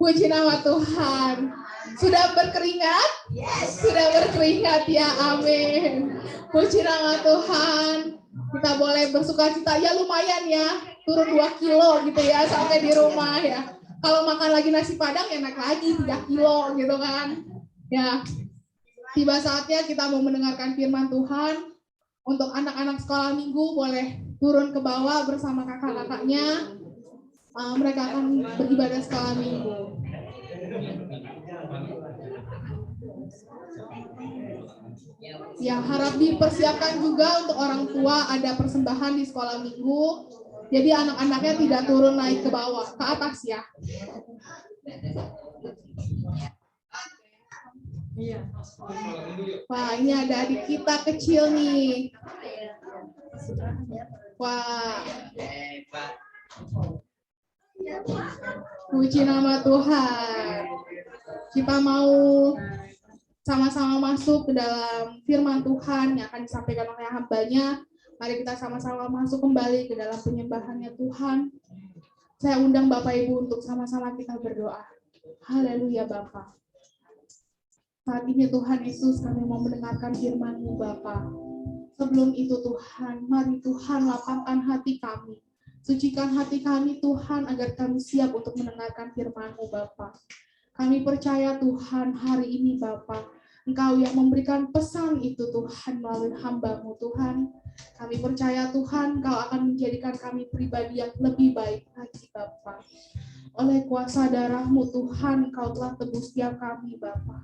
Puji nama Tuhan. Sudah berkeringat? Yes. Sudah berkeringat ya, amin. Puji nama Tuhan. Kita boleh bersukacita, ya lumayan ya, turun 2 kilo gitu ya sampai di rumah ya. Kalau makan lagi nasi padang ya naik lagi 3 kilo gitu kan. Ya, tiba saatnya kita mau mendengarkan firman Tuhan. Untuk anak-anak sekolah minggu boleh turun ke bawah bersama kakak-kakaknya. Mereka akan beribadah sekolah minggu. Ya, harap dipersiapkan juga untuk orang tua ada persembahan di sekolah minggu. Jadi anak-anaknya tidak turun naik ke bawah, ke atas ya. Wah, ini ada adik kita kecil nih. Wah. Puji nama Tuhan. Kita mau sama-sama masuk ke dalam firman Tuhan yang akan disampaikan oleh hamba-Nya. Mari kita sama-sama masuk kembali ke dalam penyembahannya Tuhan. Saya undang Bapak Ibu untuk sama-sama kita berdoa. Haleluya Bapa. Saat ini Tuhan Yesus, kami mau mendengarkan firman-Mu Bapa. Sebelum itu Tuhan, mari Tuhan lapangkan hati kami. Sucikan hati kami Tuhan agar kami siap untuk mendengarkan firman-Mu Bapa. Kami percaya Tuhan hari ini Bapa, Engkau yang memberikan pesan itu Tuhan melalui hamba-Mu Tuhan. Kami percaya Tuhan Engkau akan menjadikan kami pribadi yang lebih baik lagi Bapa. Oleh kuasa darah-Mu Tuhan, Engkau telah tebus setiap kami Bapa.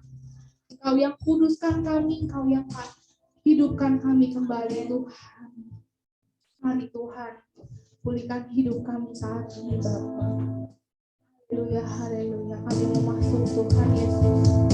Engkau yang kuduskan kami, Engkau yang hidupkan kami kembali Tuhan. Mari Tuhan, pulihkan hidup kami saat ini Bapa. Haleluya, haleluya. Kami mau masuk Tuhan Yesus.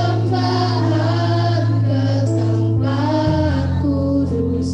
Persembahan ke tempat kudus.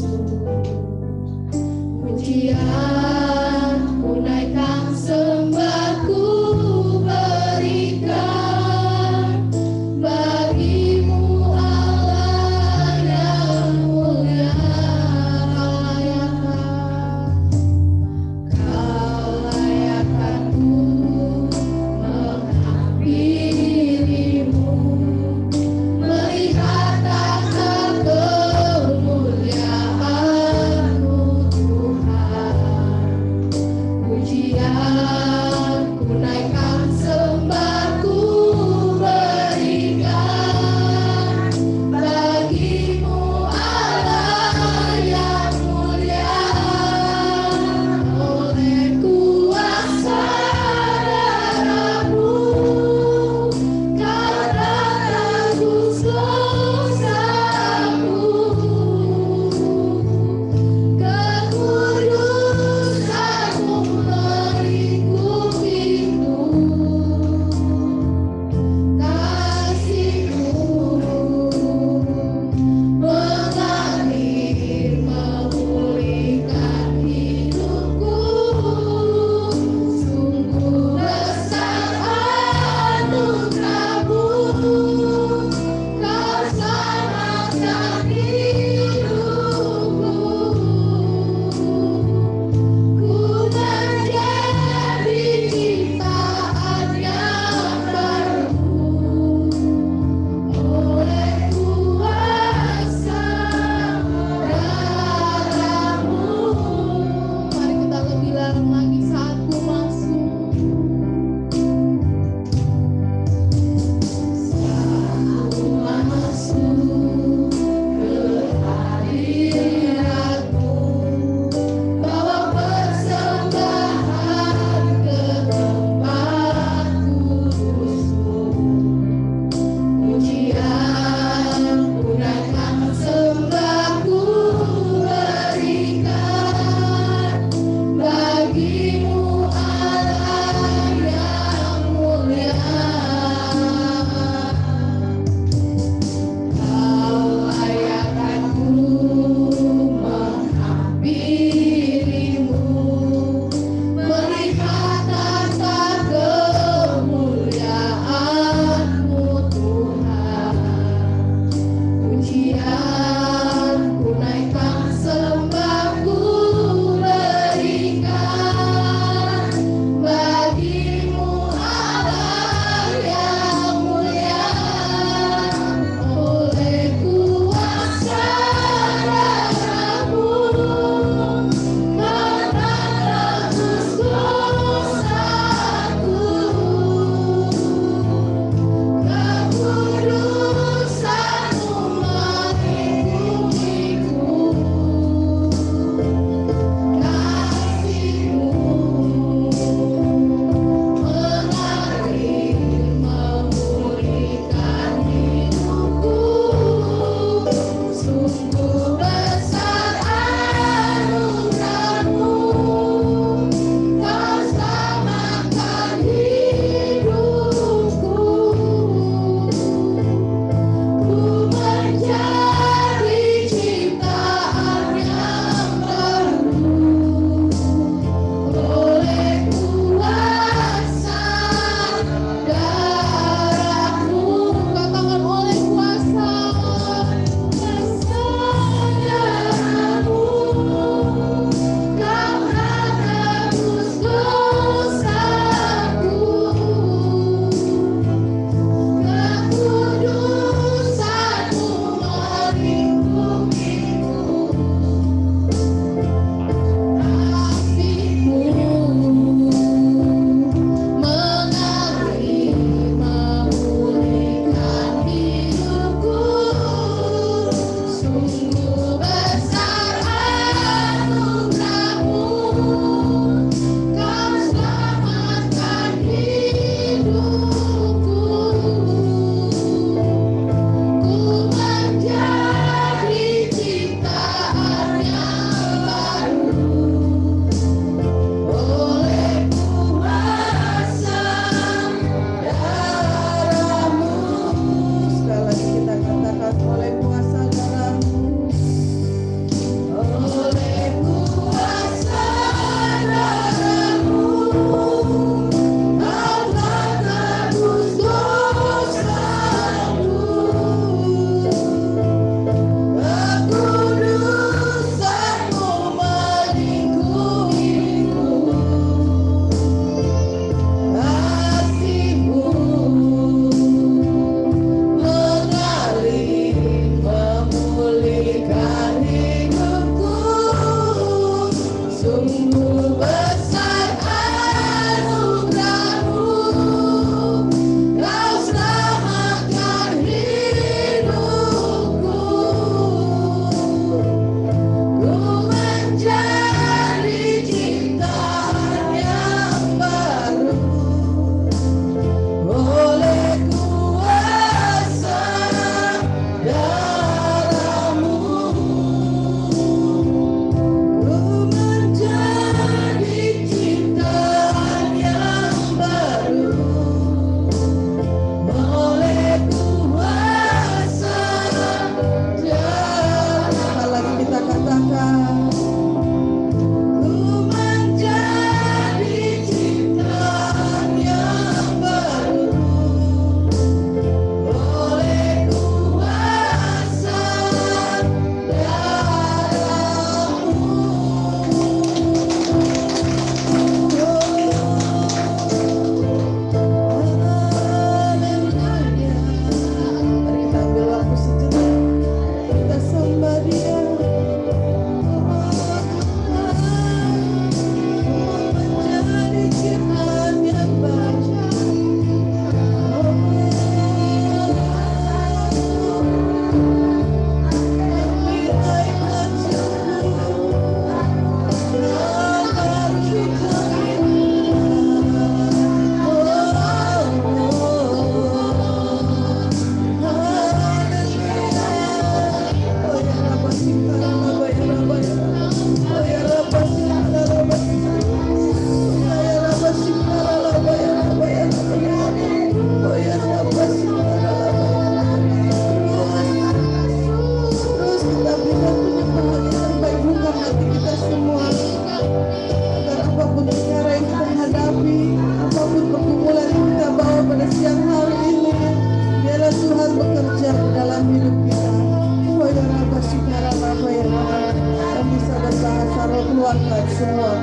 semua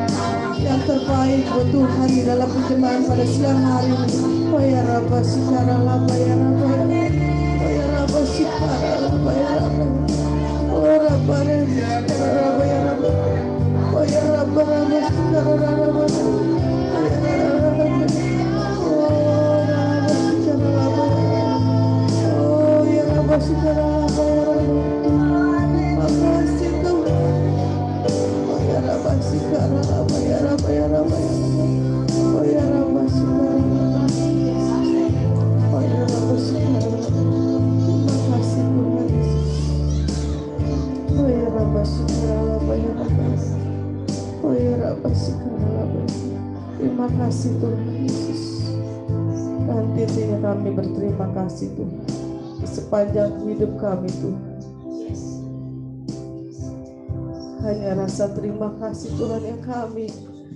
yang terbaik buat Tuhan di dalam persembahan pada siang hari ini. Oh ya Rabba Sikara Laba ya Rabba ya. Oh ya Rabba Sikara Laba ya Rabba. Oh Rabba Sikara Laba ya Rabba. Oh ya Rabba Rabba Sikara Laba ya. Oh ya Rabba. Oh Rabba Sikara Laba ya. Oh ya Rabba Sikara Laba ya Rabba. Makasih Tuhan. Oh ya Rabba Sikara Laba ya Rabba ya Rabba ya. Oh ya Rabba Sikara Laba. Oh ya Rabba Sikara Laba. Terima kasih Tuhan Yesus. Oh ya Rabba Sikara Laba ya Rabba. Oh ya Rabba Sikara Laba. Terima kasih Tuhan Yesus. Nantinya kami berterima kasih Tuhan di sepanjang hidup kami Tuhan. Hanya rasa terima kasih Tuhan yang kami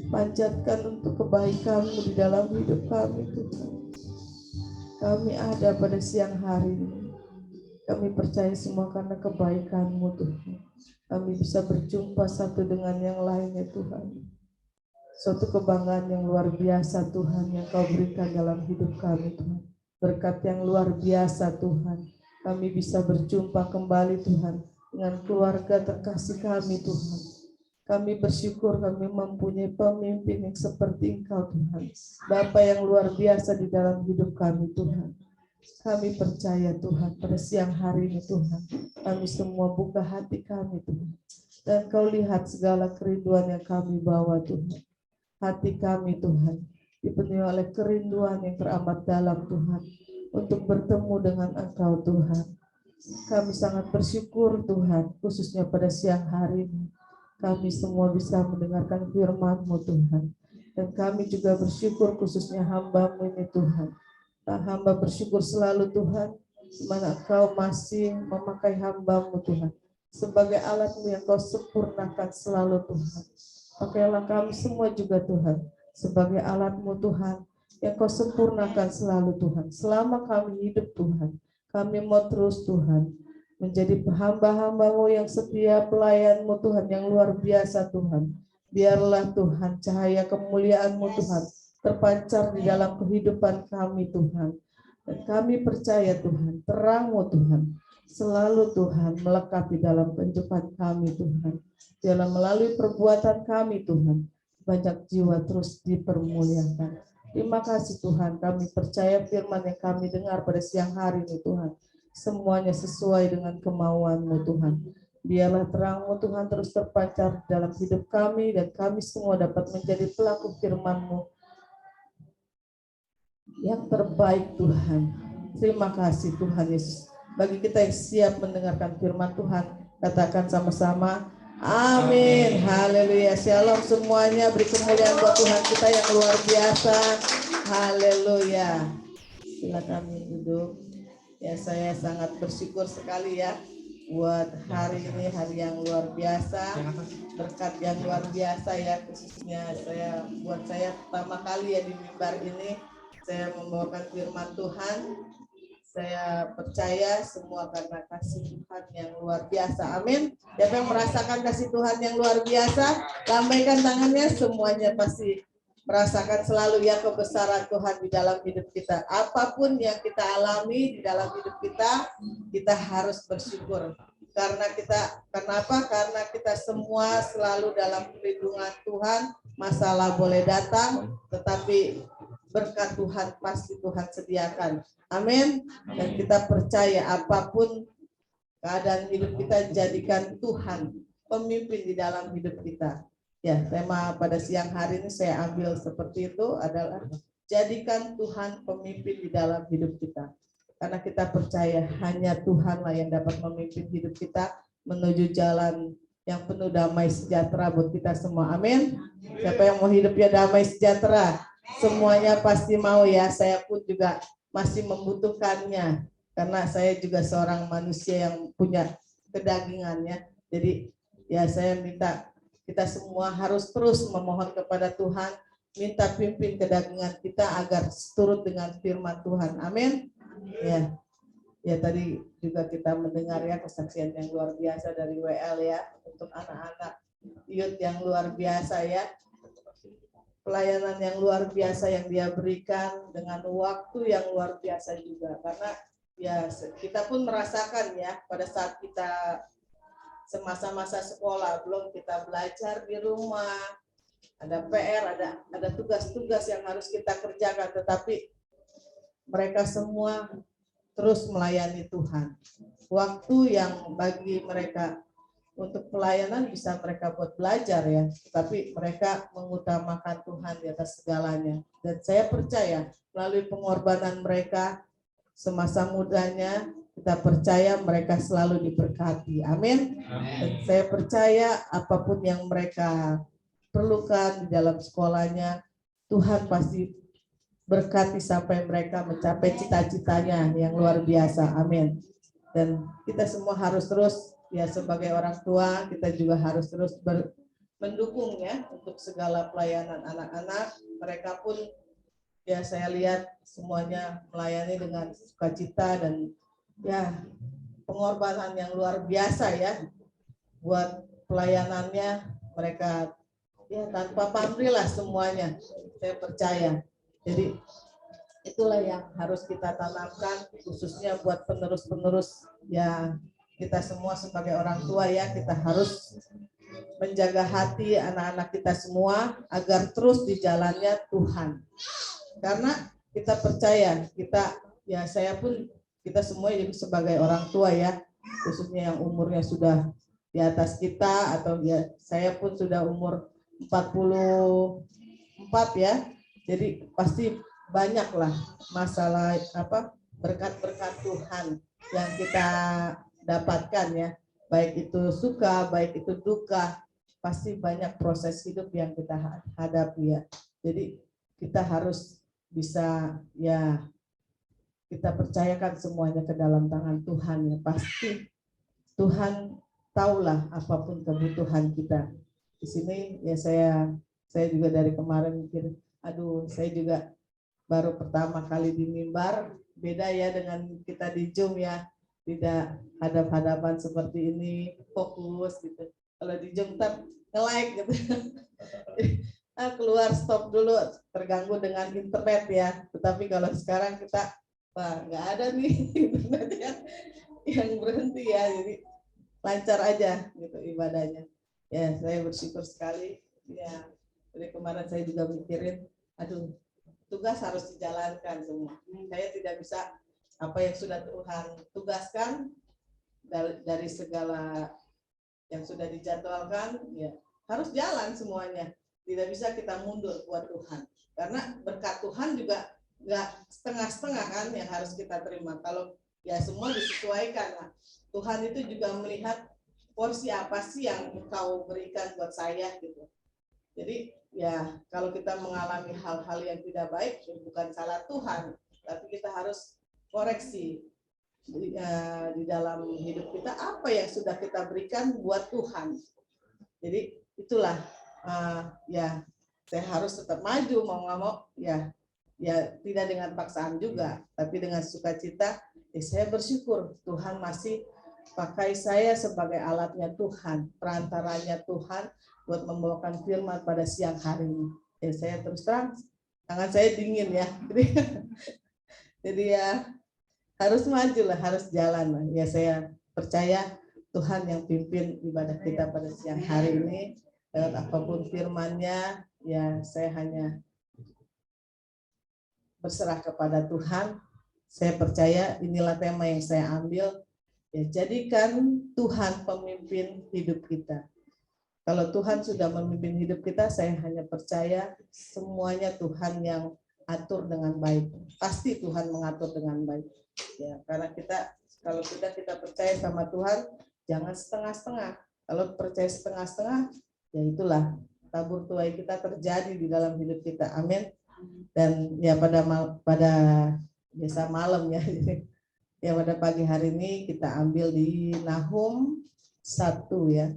panjatkan untuk kebaikan-Mu di dalam hidup kami Tuhan. Kami ada pada siang hari ini. Kami percaya semua karena kebaikan-Mu Tuhan. Kami bisa berjumpa satu dengan yang lainnya Tuhan. Suatu kebanggaan yang luar biasa Tuhan yang Kau berikan dalam hidup kami Tuhan. Berkat yang luar biasa Tuhan. Kami bisa berjumpa kembali Tuhan dengan keluarga terkasih kami Tuhan. Kami bersyukur kami mempunyai pemimpin yang seperti Engkau Tuhan. Bapa yang luar biasa di dalam hidup kami Tuhan. Kami percaya Tuhan pada siang hari ini Tuhan. Kami semua buka hati kami Tuhan. Dan Kau lihat segala kerinduan yang kami bawa Tuhan. Hati kami Tuhan dipenuhi oleh kerinduan yang teramat dalam Tuhan. Untuk bertemu dengan Engkau Tuhan. Kami sangat bersyukur Tuhan, khususnya pada siang hari ini. Kami semua bisa mendengarkan firman-Mu Tuhan. Dan kami juga bersyukur khususnya hamba-Mu ini Tuhan. Hamba bersyukur selalu Tuhan, di mana Engkau masih memakai hamba-Mu Tuhan. Sebagai alat-Mu yang Kau sempurnakan selalu Tuhan. Pakailah kami semua juga Tuhan, sebagai alat-Mu Tuhan, yang Kau sempurnakan selalu Tuhan. Selama kami hidup Tuhan, kami mau terus Tuhan, menjadi hamba-hamba-Mu yang setia, pelayan-Mu Tuhan yang luar biasa Tuhan. Biarlah Tuhan cahaya kemuliaan-Mu Tuhan terpancar di dalam kehidupan kami Tuhan. Dan kami percaya Tuhan, terang-Mu Tuhan, selalu Tuhan melekat di dalam kehidupan kami Tuhan. Dalam melalui perbuatan kami Tuhan, banyak jiwa terus dipermuliakan. Terima kasih Tuhan, kami percaya firman yang kami dengar pada siang hari ini Tuhan. Semuanya sesuai dengan kemauan-Mu Tuhan. Biarlah terang-Mu Tuhan terus terpancar dalam hidup kami dan kami semua dapat menjadi pelaku firman-Mu yang terbaik Tuhan. Terima kasih Tuhan Yesus. Bagi kita yang siap mendengarkan firman Tuhan, katakan sama-sama, amin. Haleluya. Shalom semuanya. Beri kemuliaan buat Tuhan kita yang luar biasa. Haleluya. Silakan duduk. Ya, saya sangat bersyukur sekali ya buat hari ini, hari yang luar biasa, berkat yang luar biasa ya, khususnya buat saya pertama kali ya di mimbar ini saya membawakan firman Tuhan. Saya percaya semua karena kasih Tuhan yang luar biasa. Amin. Siapa yang merasakan kasih Tuhan yang luar biasa, lambaikan tangannya. Semuanya pasti merasakan selalu ya kebesaran Tuhan di dalam hidup kita. Apapun yang kita alami di dalam hidup kita, kita harus bersyukur. Kenapa? Karena kita semua selalu dalam perlindungan Tuhan. Masalah boleh datang, tetapi berkat Tuhan pasti Tuhan sediakan. Amin. Dan kita percaya apapun keadaan hidup kita, jadikan Tuhan pemimpin di dalam hidup kita. Ya, tema pada siang hari ini saya ambil seperti itu adalah jadikan Tuhan pemimpin di dalam hidup kita. Karena kita percaya hanya Tuhanlah yang dapat memimpin hidup kita menuju jalan yang penuh damai sejahtera buat kita semua. Amin. Siapa yang mau hidupnya damai sejahtera? Semuanya pasti mau ya. Saya pun juga masih membutuhkannya. Karena saya juga seorang manusia yang punya kedagingannya. Jadi ya saya minta kita semua harus terus memohon kepada Tuhan, minta pimpin kedagingan kita agar turut dengan firman Tuhan. Amin. Ya tadi juga kita mendengar ya kesaksian yang luar biasa dari WL ya untuk anak-anak youth yang luar biasa ya. Pelayanan yang luar biasa yang dia berikan dengan waktu yang luar biasa juga. Karena ya kita pun merasakan ya pada saat kita semasa-masa sekolah, belum kita belajar di rumah, ada PR, ada tugas-tugas yang harus kita kerjakan, tetapi mereka semua terus melayani Tuhan. Waktu yang bagi mereka untuk pelayanan bisa mereka buat belajar ya, tapi mereka mengutamakan Tuhan di atas segalanya. Dan saya percaya melalui pengorbanan mereka semasa mudanya, kita percaya mereka selalu diberkati. Amin. Dan saya percaya apapun yang mereka perlukan di dalam sekolahnya, Tuhan pasti berkati sampai mereka mencapai cita-citanya yang luar biasa. Amin. Dan kita semua harus terus ya sebagai orang tua, kita juga harus terus mendukung ya untuk segala pelayanan anak-anak. Mereka pun ya saya lihat semuanya melayani dengan sukacita dan ya pengorbanan yang luar biasa ya buat pelayanannya. Mereka ya tanpa pamrih lah semuanya, saya percaya. Jadi itulah yang harus kita tanamkan khususnya buat penerus-penerus ya, kita semua sebagai orang tua ya, kita harus menjaga hati anak-anak kita semua agar terus di jalannya Tuhan. Karena kita percaya, saya pun, kita semua jadi sebagai orang tua ya, khususnya yang umurnya sudah di atas kita, atau ya saya pun sudah umur 44 ya, jadi pasti banyaklah masalah berkat-berkat Tuhan yang kita dapatkan ya, baik itu suka, baik itu duka, pasti banyak proses hidup yang kita hadapi ya. Jadi kita harus bisa ya, kita percayakan semuanya ke dalam tangan Tuhan ya. Pasti Tuhan tahulah apapun kebutuhan kita. Di sini ya saya juga dari kemarin mikir, aduh saya juga baru pertama kali di mimbar, beda ya dengan kita di Zoom ya, tidak hadap-hadapan seperti ini, fokus gitu. Kalau di Zoom ntar nge-like gitu. Keluar stop dulu, terganggu dengan internet ya. Tetapi kalau sekarang kita nggak ada nih internet yang berhenti ya, jadi lancar aja gitu ibadahnya. Ya saya bersyukur sekali ya. Dari kemarin saya juga mikirin, aduh tugas harus dijalankan semua. Saya tidak bisa apa yang sudah Tuhan tugaskan dari segala yang sudah dijadwalkan ya, harus jalan semuanya. Tidak bisa kita mundur buat Tuhan. Karena berkat Tuhan juga nggak setengah-setengah kan yang harus kita terima. Kalau ya semua disesuaikan lah. Tuhan itu juga melihat porsi apa sih yang engkau berikan buat saya gitu. Jadi ya kalau kita mengalami hal-hal yang tidak baik, bukan salah Tuhan, tapi kita harus koreksi di dalam hidup kita apa yang sudah kita berikan buat Tuhan. Jadi itulah ya saya harus tetap maju mau nggak mau ya tidak dengan paksaan juga, tapi dengan sukacita. Saya bersyukur Tuhan masih pakai saya sebagai alatnya Tuhan, perantaranya Tuhan buat membawakan firman pada siang hari ini. Saya terus terang tangan saya dingin ya, jadi ya harus maju lah, harus jalan lah. Ya saya percaya Tuhan yang pimpin ibadah kita pada siang hari ini lewat apapun firman-Nya. Ya saya hanya berserah kepada Tuhan. Saya percaya inilah tema yang saya ambil. Ya, jadikan Tuhan pemimpin hidup kita. Kalau Tuhan sudah memimpin hidup kita, saya hanya percaya semuanya Tuhan yang atur dengan baik. Pasti Tuhan mengatur dengan baik. Ya, karena kalau kita percaya sama Tuhan, jangan setengah-setengah. Kalau percaya setengah-setengah, ya itulah tabur tuai kita terjadi di dalam hidup kita. Amin. Dan ya pada biasa malam ya. Ya pada pagi hari ini kita ambil di Nahum 1 ya.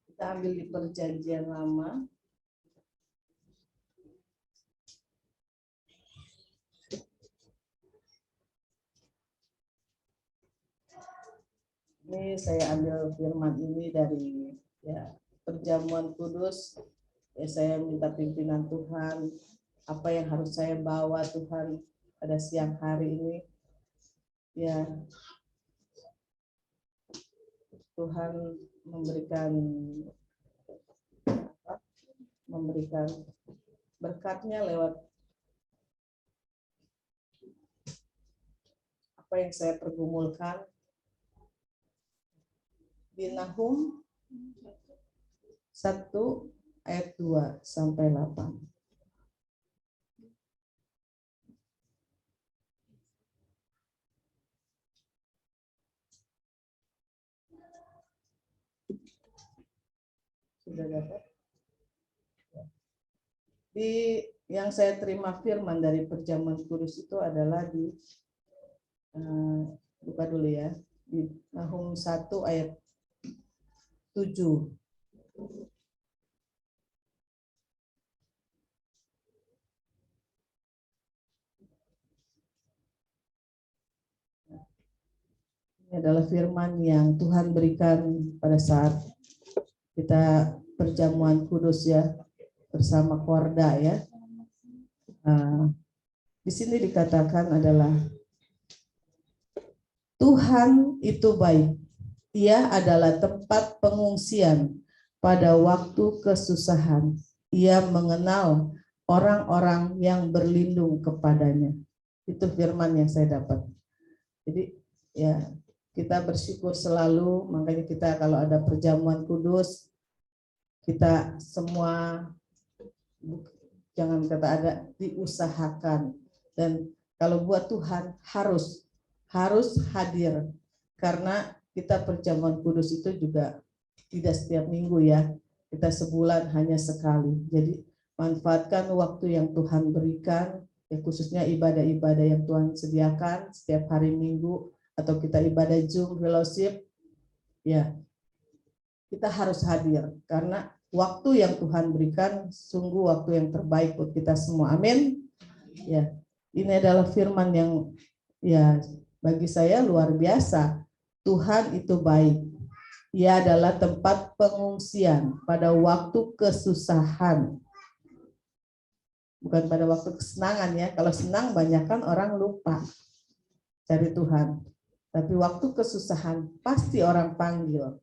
Kita ambil di Perjanjian Lama. Ini saya ambil firman ini dari perjamuan kudus. Saya minta pimpinan Tuhan, apa yang harus saya bawa Tuhan pada siang hari ini. Ya, Tuhan memberikan berkatnya lewat apa yang saya pergumulkan di Nahum 1 ayat 2 sampai 8. Sudah dapat? Di yang saya terima firman dari perjamuan kudus itu adalah di buka dulu ya, di Nahum 1 ayat 7. Ini adalah firman yang Tuhan berikan pada saat kita perjamuan kudus ya, bersama Korda ya. Di sini dikatakan adalah Tuhan itu baik. Ia adalah tempat pengungsian pada waktu kesusahan. Ia mengenal orang-orang yang berlindung kepadanya. Itu firman yang saya dapat. Jadi ya, kita bersyukur selalu, makanya kita kalau ada perjamuan kudus, kita semua jangan kata ada, diusahakan. Dan kalau buat Tuhan harus hadir, karena kita perjamuan kudus itu juga tidak setiap minggu ya, kita sebulan hanya sekali. Jadi manfaatkan waktu yang Tuhan berikan, ya khususnya ibadah-ibadah yang Tuhan sediakan setiap hari Minggu, atau kita ibadah Zoom fellowship, ya kita harus hadir karena waktu yang Tuhan berikan sungguh waktu yang terbaik buat kita semua. Amin. Ya, ini adalah firman yang ya bagi saya luar biasa. Tuhan itu baik. Ia adalah tempat pengungsian pada waktu kesusahan. Bukan pada waktu kesenangan ya. Kalau senang banyak kan orang lupa cari Tuhan. Tapi waktu kesusahan pasti orang panggil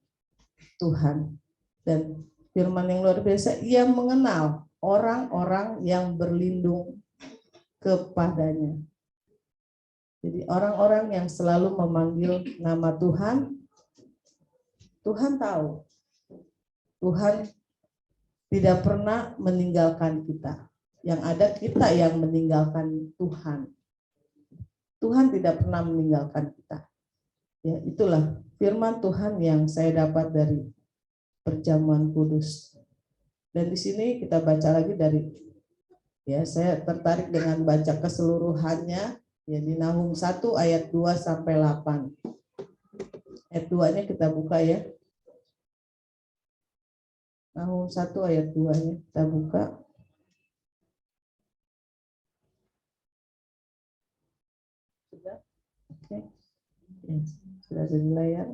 Tuhan. Dan firman yang luar biasa, ia mengenal orang-orang yang berlindung kepadanya. Jadi orang-orang yang selalu memanggil nama Tuhan, Tuhan tahu. Tuhan tidak pernah meninggalkan kita. Yang ada kita yang meninggalkan Tuhan. Tuhan tidak pernah meninggalkan kita. Ya, itulah firman Tuhan yang saya dapat dari perjamuan kudus. Dan di sini kita baca lagi dari, ya saya tertarik dengan baca keseluruhannya, ya di Nahum 1 ayat 2 sampai 8. Ayat 2-nya kita buka ya. Nahum 1 ayat 2-nya kita buka. Sudah? Oke. Ya, sudah ada di layar.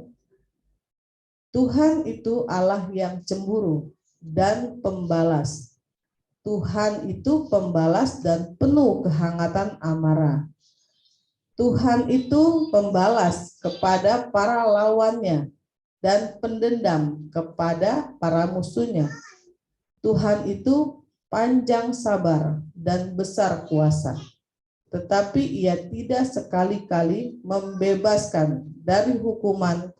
Tuhan itu Allah yang cemburu dan pembalas. Tuhan itu pembalas dan penuh kehangatan amarah. Tuhan itu pembalas kepada para lawannya dan pendendam kepada para musuhnya. Tuhan itu panjang sabar dan besar kuasa. Tetapi ia tidak sekali-kali membebaskan dari hukuman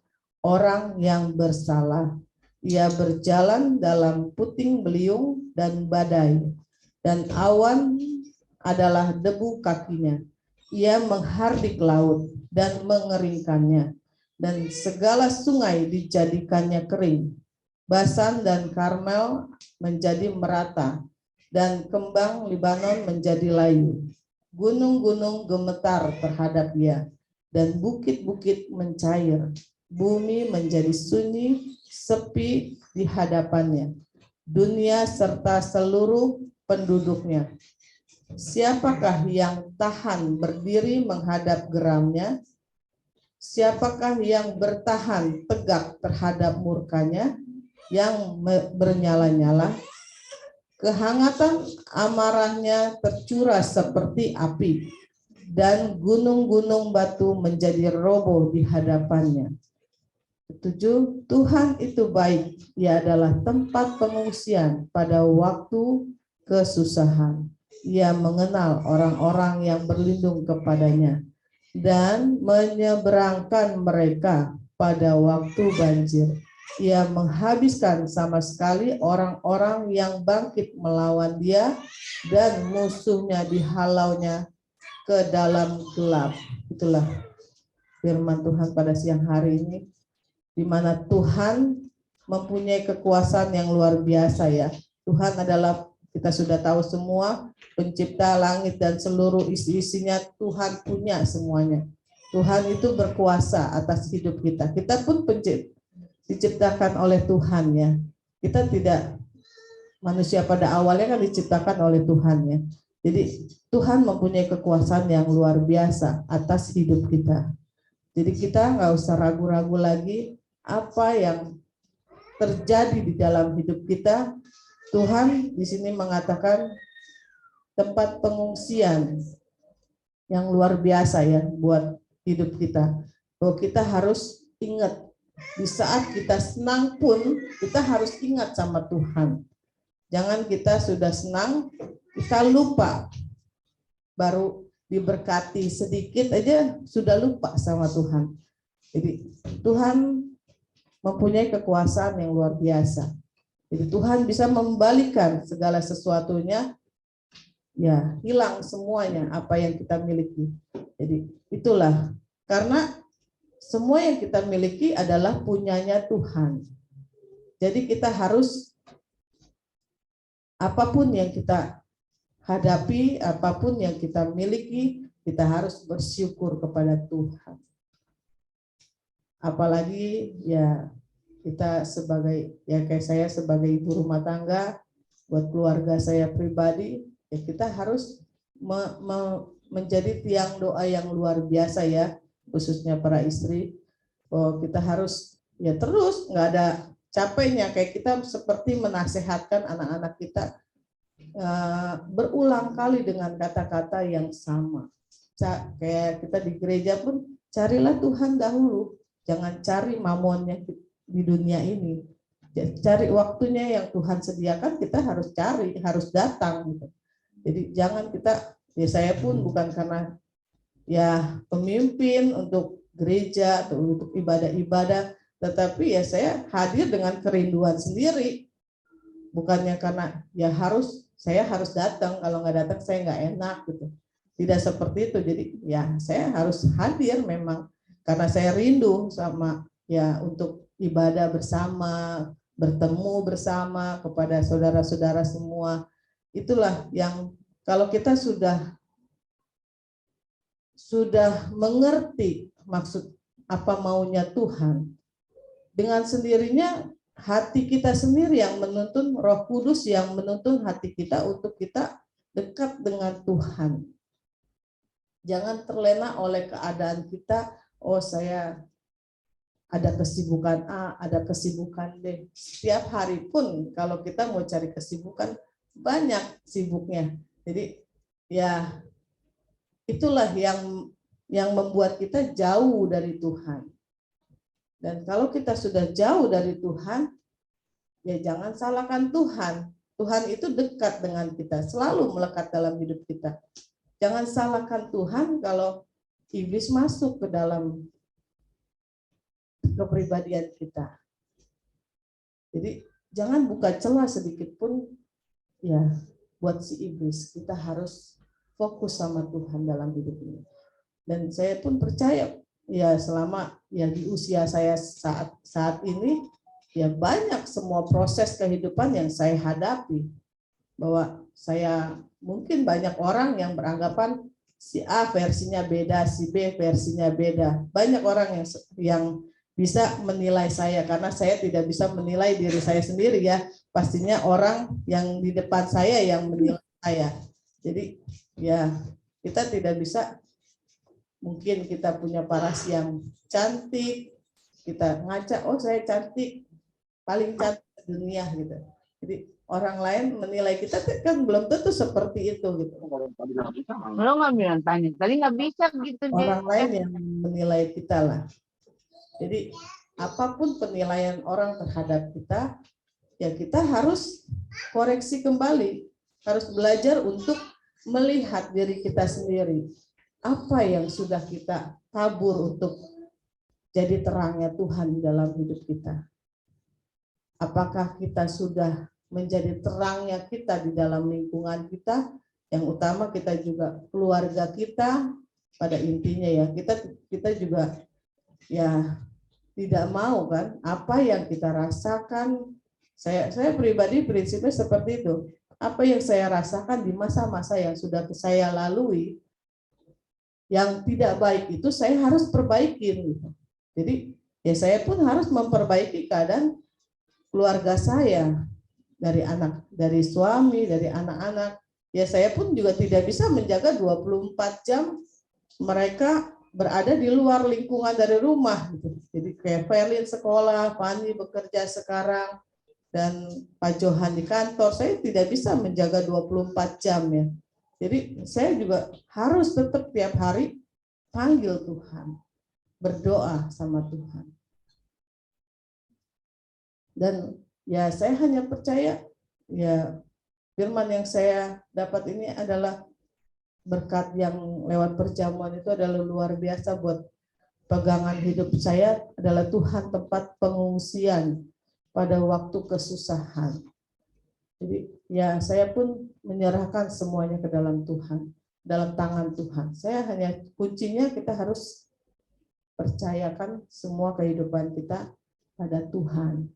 orang yang bersalah. Ia berjalan dalam puting beliung dan badai, dan awan adalah debu kakinya. Ia menghardik laut dan mengeringkannya, dan segala sungai dijadikannya kering. Basan dan Karmel menjadi merata, dan kembang Libanon menjadi layu. Gunung-gunung gemetar terhadap dia, dan bukit-bukit mencair. Bumi menjadi sunyi, sepi di hadapannya. Dunia serta seluruh penduduknya. Siapakah yang tahan berdiri menghadap geramnya? Siapakah yang bertahan tegak terhadap murkanya yang bernyala-nyala? Kehangatan amarahnya tercurah seperti api, dan gunung-gunung batu menjadi roboh di hadapannya. 7. Tuhan itu baik, Ia adalah tempat pengungsian pada waktu kesusahan. Ia mengenal orang-orang yang berlindung kepadanya dan menyeberangkan mereka pada waktu banjir. Ia menghabiskan sama sekali orang-orang yang bangkit melawan dia, dan musuhnya dihalaunya ke dalam gelap. Itulah firman Tuhan pada siang hari ini, di mana Tuhan mempunyai kekuasaan yang luar biasa ya. Tuhan adalah, kita sudah tahu semua, pencipta langit dan seluruh isi-isinya. Tuhan punya semuanya. Tuhan itu berkuasa atas hidup kita. Kita pun diciptakan oleh Tuhan ya. Kita tidak, manusia pada awalnya kan diciptakan oleh Tuhan ya. Jadi Tuhan mempunyai kekuasaan yang luar biasa atas hidup kita. Jadi kita nggak usah ragu-ragu lagi apa yang terjadi di dalam hidup kita. Tuhan di sini mengatakan tempat pengungsian yang luar biasa ya buat hidup kita. Bahwa kita harus ingat, di saat kita senang pun kita harus ingat sama Tuhan. Jangan kita sudah senang, kita lupa. Baru diberkati sedikit aja sudah lupa sama Tuhan. Jadi Tuhan mempunyai kekuasaan yang luar biasa. Jadi Tuhan bisa membalikan segala sesuatunya, ya hilang semuanya apa yang kita miliki. Jadi itulah, karena semua yang kita miliki adalah punyanya Tuhan. Jadi kita harus, apapun yang kita hadapi, apapun yang kita miliki, kita harus bersyukur kepada Tuhan. Apalagi ya kita sebagai, ya kayak saya sebagai ibu rumah tangga, buat keluarga saya pribadi, ya kita harus menjadi tiang doa yang luar biasa ya, khususnya para istri. Oh, kita harus ya terus, nggak ada capeknya, kayak kita seperti menasehatkan anak-anak kita berulang kali dengan kata-kata yang sama. Kayak kita di gereja pun, carilah Tuhan dahulu, jangan cari mamonnya di dunia ini. Cari waktunya yang Tuhan sediakan, kita harus cari, harus datang gitu. Jadi jangan kita, ya saya pun bukan karena ya pemimpin untuk gereja atau untuk ibadah-ibadah, tetapi ya saya hadir dengan kerinduan sendiri. Bukannya karena ya saya harus datang, kalau nggak datang saya nggak enak gitu. Tidak seperti itu. Jadi ya saya harus hadir memang karena saya rindu sama ya untuk ibadah bersama, bertemu bersama kepada saudara-saudara semua. Itulah yang kalau kita sudah mengerti maksud apa maunya Tuhan, dengan sendirinya hati kita sendiri yang menuntun, Roh Kudus yang menuntun hati kita untuk kita dekat dengan Tuhan. Jangan terlena oleh keadaan kita, oh saya ada kesibukan A, ada kesibukan B. Setiap hari pun kalau kita mau cari kesibukan, banyak sibuknya. Jadi ya itulah yang membuat kita jauh dari Tuhan. Dan kalau kita sudah jauh dari Tuhan, ya jangan salahkan Tuhan. Tuhan itu dekat dengan kita, selalu melekat dalam hidup kita. Jangan salahkan Tuhan kalau iblis masuk ke dalam kepribadian kita. Jadi jangan buka celah sedikit pun ya buat si iblis. Kita harus fokus sama Tuhan dalam hidup ini. Dan saya pun percaya ya selama ya di usia saya saat ini ya banyak semua proses kehidupan yang saya hadapi, bahwa saya mungkin banyak orang yang beranggapan si A versinya beda, si B versinya beda. Banyak orang yang bisa menilai saya karena saya tidak bisa menilai diri saya sendiri ya. Pastinya orang yang di depan saya yang menilai saya. Jadi ya kita tidak bisa mungkin kita punya paras yang cantik, kita ngaca, oh saya cantik, paling cantik di dunia gitu. Jadi orang lain menilai kita kan belum tentu seperti itu gitu. Lo nggak bilang tanya, tadi nggak bisa gitu Orang dia. lain yang menilai kita lah. Jadi apapun penilaian orang terhadap kita, ya kita harus koreksi kembali, harus belajar untuk melihat diri kita sendiri. Apa yang sudah kita tabur untuk jadi terangnya Tuhan di dalam hidup kita? Apakah kita sudah menjadi terangnya kita di dalam lingkungan kita? Yang utama kita juga keluarga kita, pada intinya ya kita juga ya tidak mau kan apa yang kita rasakan. Saya pribadi prinsipnya seperti itu. Apa yang saya rasakan di masa-masa yang sudah saya lalui, yang tidak baik itu saya harus perbaikin gitu. Jadi ya saya pun harus memperbaiki keadaan keluarga saya, dari suami, dari anak-anak. Ya saya pun juga tidak bisa menjaga 24 jam mereka berada di luar lingkungan dari rumah gitu. Jadi kayak Felin sekolah, Fani bekerja sekarang, dan Pak Johan di kantor, saya tidak bisa menjaga 24 jam ya. Jadi saya juga harus tetap tiap hari panggil Tuhan, berdoa sama Tuhan. Dan ya saya hanya percaya ya firman yang saya dapat ini adalah berkat yang lewat perjamuan itu adalah luar biasa buat pegangan hidup saya, adalah Tuhan tempat pengungsian pada waktu kesusahan. Jadi ya saya pun menyerahkan semuanya ke dalam Tuhan, dalam tangan Tuhan. Saya hanya kuncinya kita harus percayakan semua kehidupan kita pada Tuhan.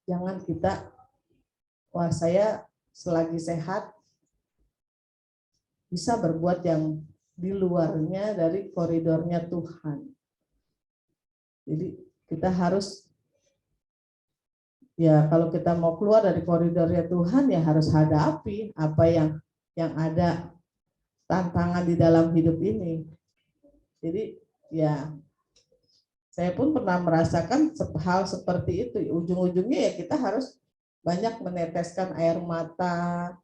Jangan kita, wah saya selagi sehat bisa berbuat yang di luarnya dari koridornya Tuhan. Jadi kita harus, ya kalau kita mau keluar dari koridornya Tuhan ya harus hadapi apa yang ada tantangan di dalam hidup ini. Jadi ya saya pun pernah merasakan hal seperti itu. Ujung-ujungnya ya kita harus banyak meneteskan air mata.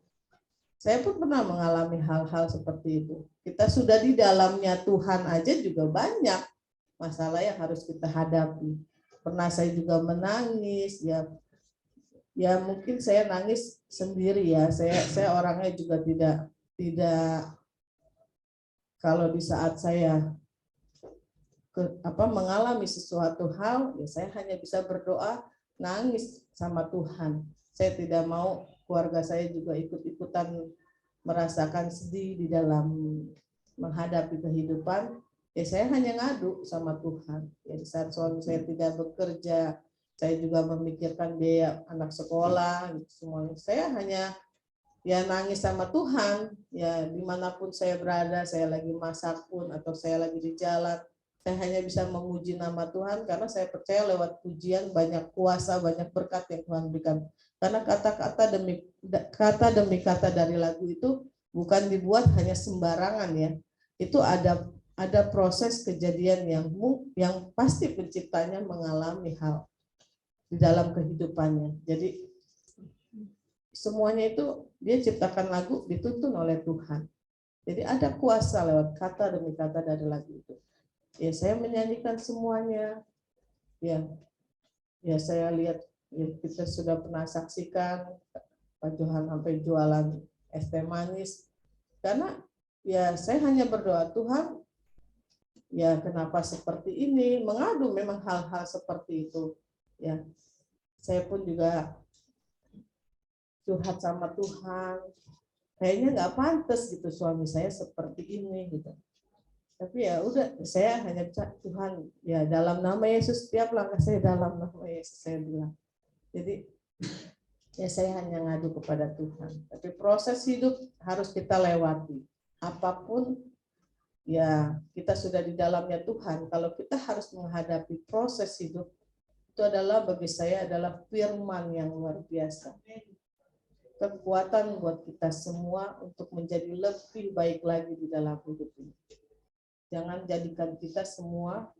Saya pun pernah mengalami hal-hal seperti itu. Kita sudah di dalamnya Tuhan aja juga banyak masalah yang harus kita hadapi. Pernah saya juga menangis, ya mungkin saya nangis sendiri ya. Saya orangnya juga tidak kalau di saat saya mengalami sesuatu hal, ya saya hanya bisa berdoa, nangis sama Tuhan. Saya tidak mau keluarga saya juga ikut-ikutan merasakan sedih di dalam menghadapi kehidupan. Ya saya hanya ngadu sama Tuhan. Ya di saat suami saya tidak bekerja, saya juga memikirkan biaya anak sekolah, gitu semuanya. Saya hanya ya nangis sama Tuhan. Ya dimanapun saya berada, saya lagi masak pun atau saya lagi di jalan, saya hanya bisa memuji nama Tuhan karena saya percaya lewat pujian banyak kuasa, banyak berkat yang Tuhan berikan. Karena kata-kata demi kata dari lagu itu bukan dibuat hanya sembarangan ya. Itu ada proses kejadian yang pasti penciptanya mengalami hal di dalam kehidupannya. Jadi semuanya itu dia ciptakan lagu dituntun oleh Tuhan. Jadi ada kuasa lewat kata demi kata dari lagu itu. Ya saya menyanyikan semuanya. Ya saya lihat ya, kita sudah pernah saksikan Pak Johan sampai jualan es teh manis. Karena ya saya hanya berdoa, Tuhan ya kenapa seperti ini, mengadu memang hal-hal seperti itu. Ya saya pun juga curhat sama Tuhan. Kayaknya nggak pantas gitu suami saya seperti ini gitu. Tapi ya udah, saya hanya Tuhan ya dalam nama Yesus, setiap langkah saya dalam nama Yesus saya bilang. Jadi ya saya hanya ngadu kepada Tuhan. Tapi proses hidup harus kita lewati. Apapun ya kita sudah di dalamnya Tuhan. Kalau kita harus menghadapi proses hidup, itu adalah bagi saya adalah firman yang luar biasa. kekuatan buat kita semua untuk menjadi lebih baik lagi di dalam hidup ini. Jangan jadikan kita semua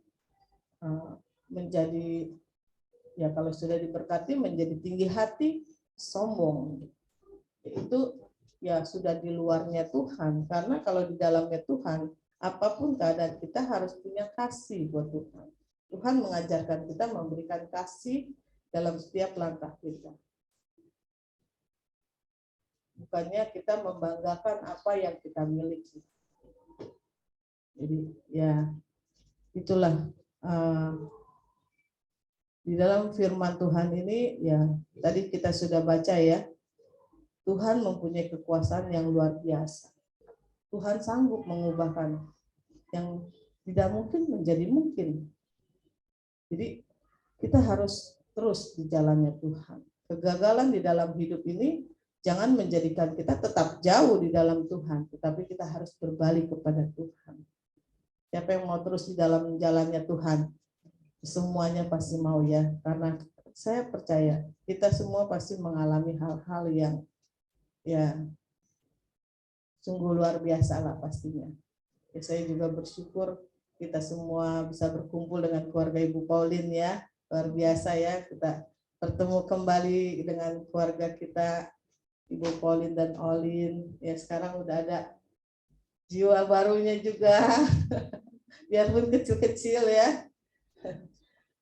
menjadi, ya kalau sudah diberkati, menjadi tinggi hati, sombong. Itu ya sudah di luarnya Tuhan. Karena kalau di dalamnya Tuhan, apapun keadaan kita harus punya kasih buat Tuhan. Tuhan mengajarkan kita memberikan kasih dalam setiap langkah kita. Bukannya kita membanggakan apa yang kita miliki. Jadi ya itulah di dalam firman Tuhan ini, ya tadi kita sudah baca ya, Tuhan mempunyai kekuasaan yang luar biasa. Tuhan sanggup mengubahkan yang tidak mungkin menjadi mungkin. Jadi kita harus terus di jalannya Tuhan. Kegagalan di dalam hidup ini jangan menjadikan kita tetap jauh di dalam Tuhan, tetapi kita harus berbalik kepada Tuhan. Siapa yang mau terus di dalam jalannya Tuhan? Semuanya pasti mau ya, karena saya percaya kita semua pasti mengalami hal-hal yang ya sungguh luar biasa lah pastinya. Ya, saya juga bersyukur kita semua bisa berkumpul dengan keluarga Ibu Pauline ya, luar biasa ya, kita bertemu kembali dengan keluarga kita, Ibu Pauline dan Olin. Ya sekarang udah ada jiwa barunya juga, biarpun kecil-kecil ya.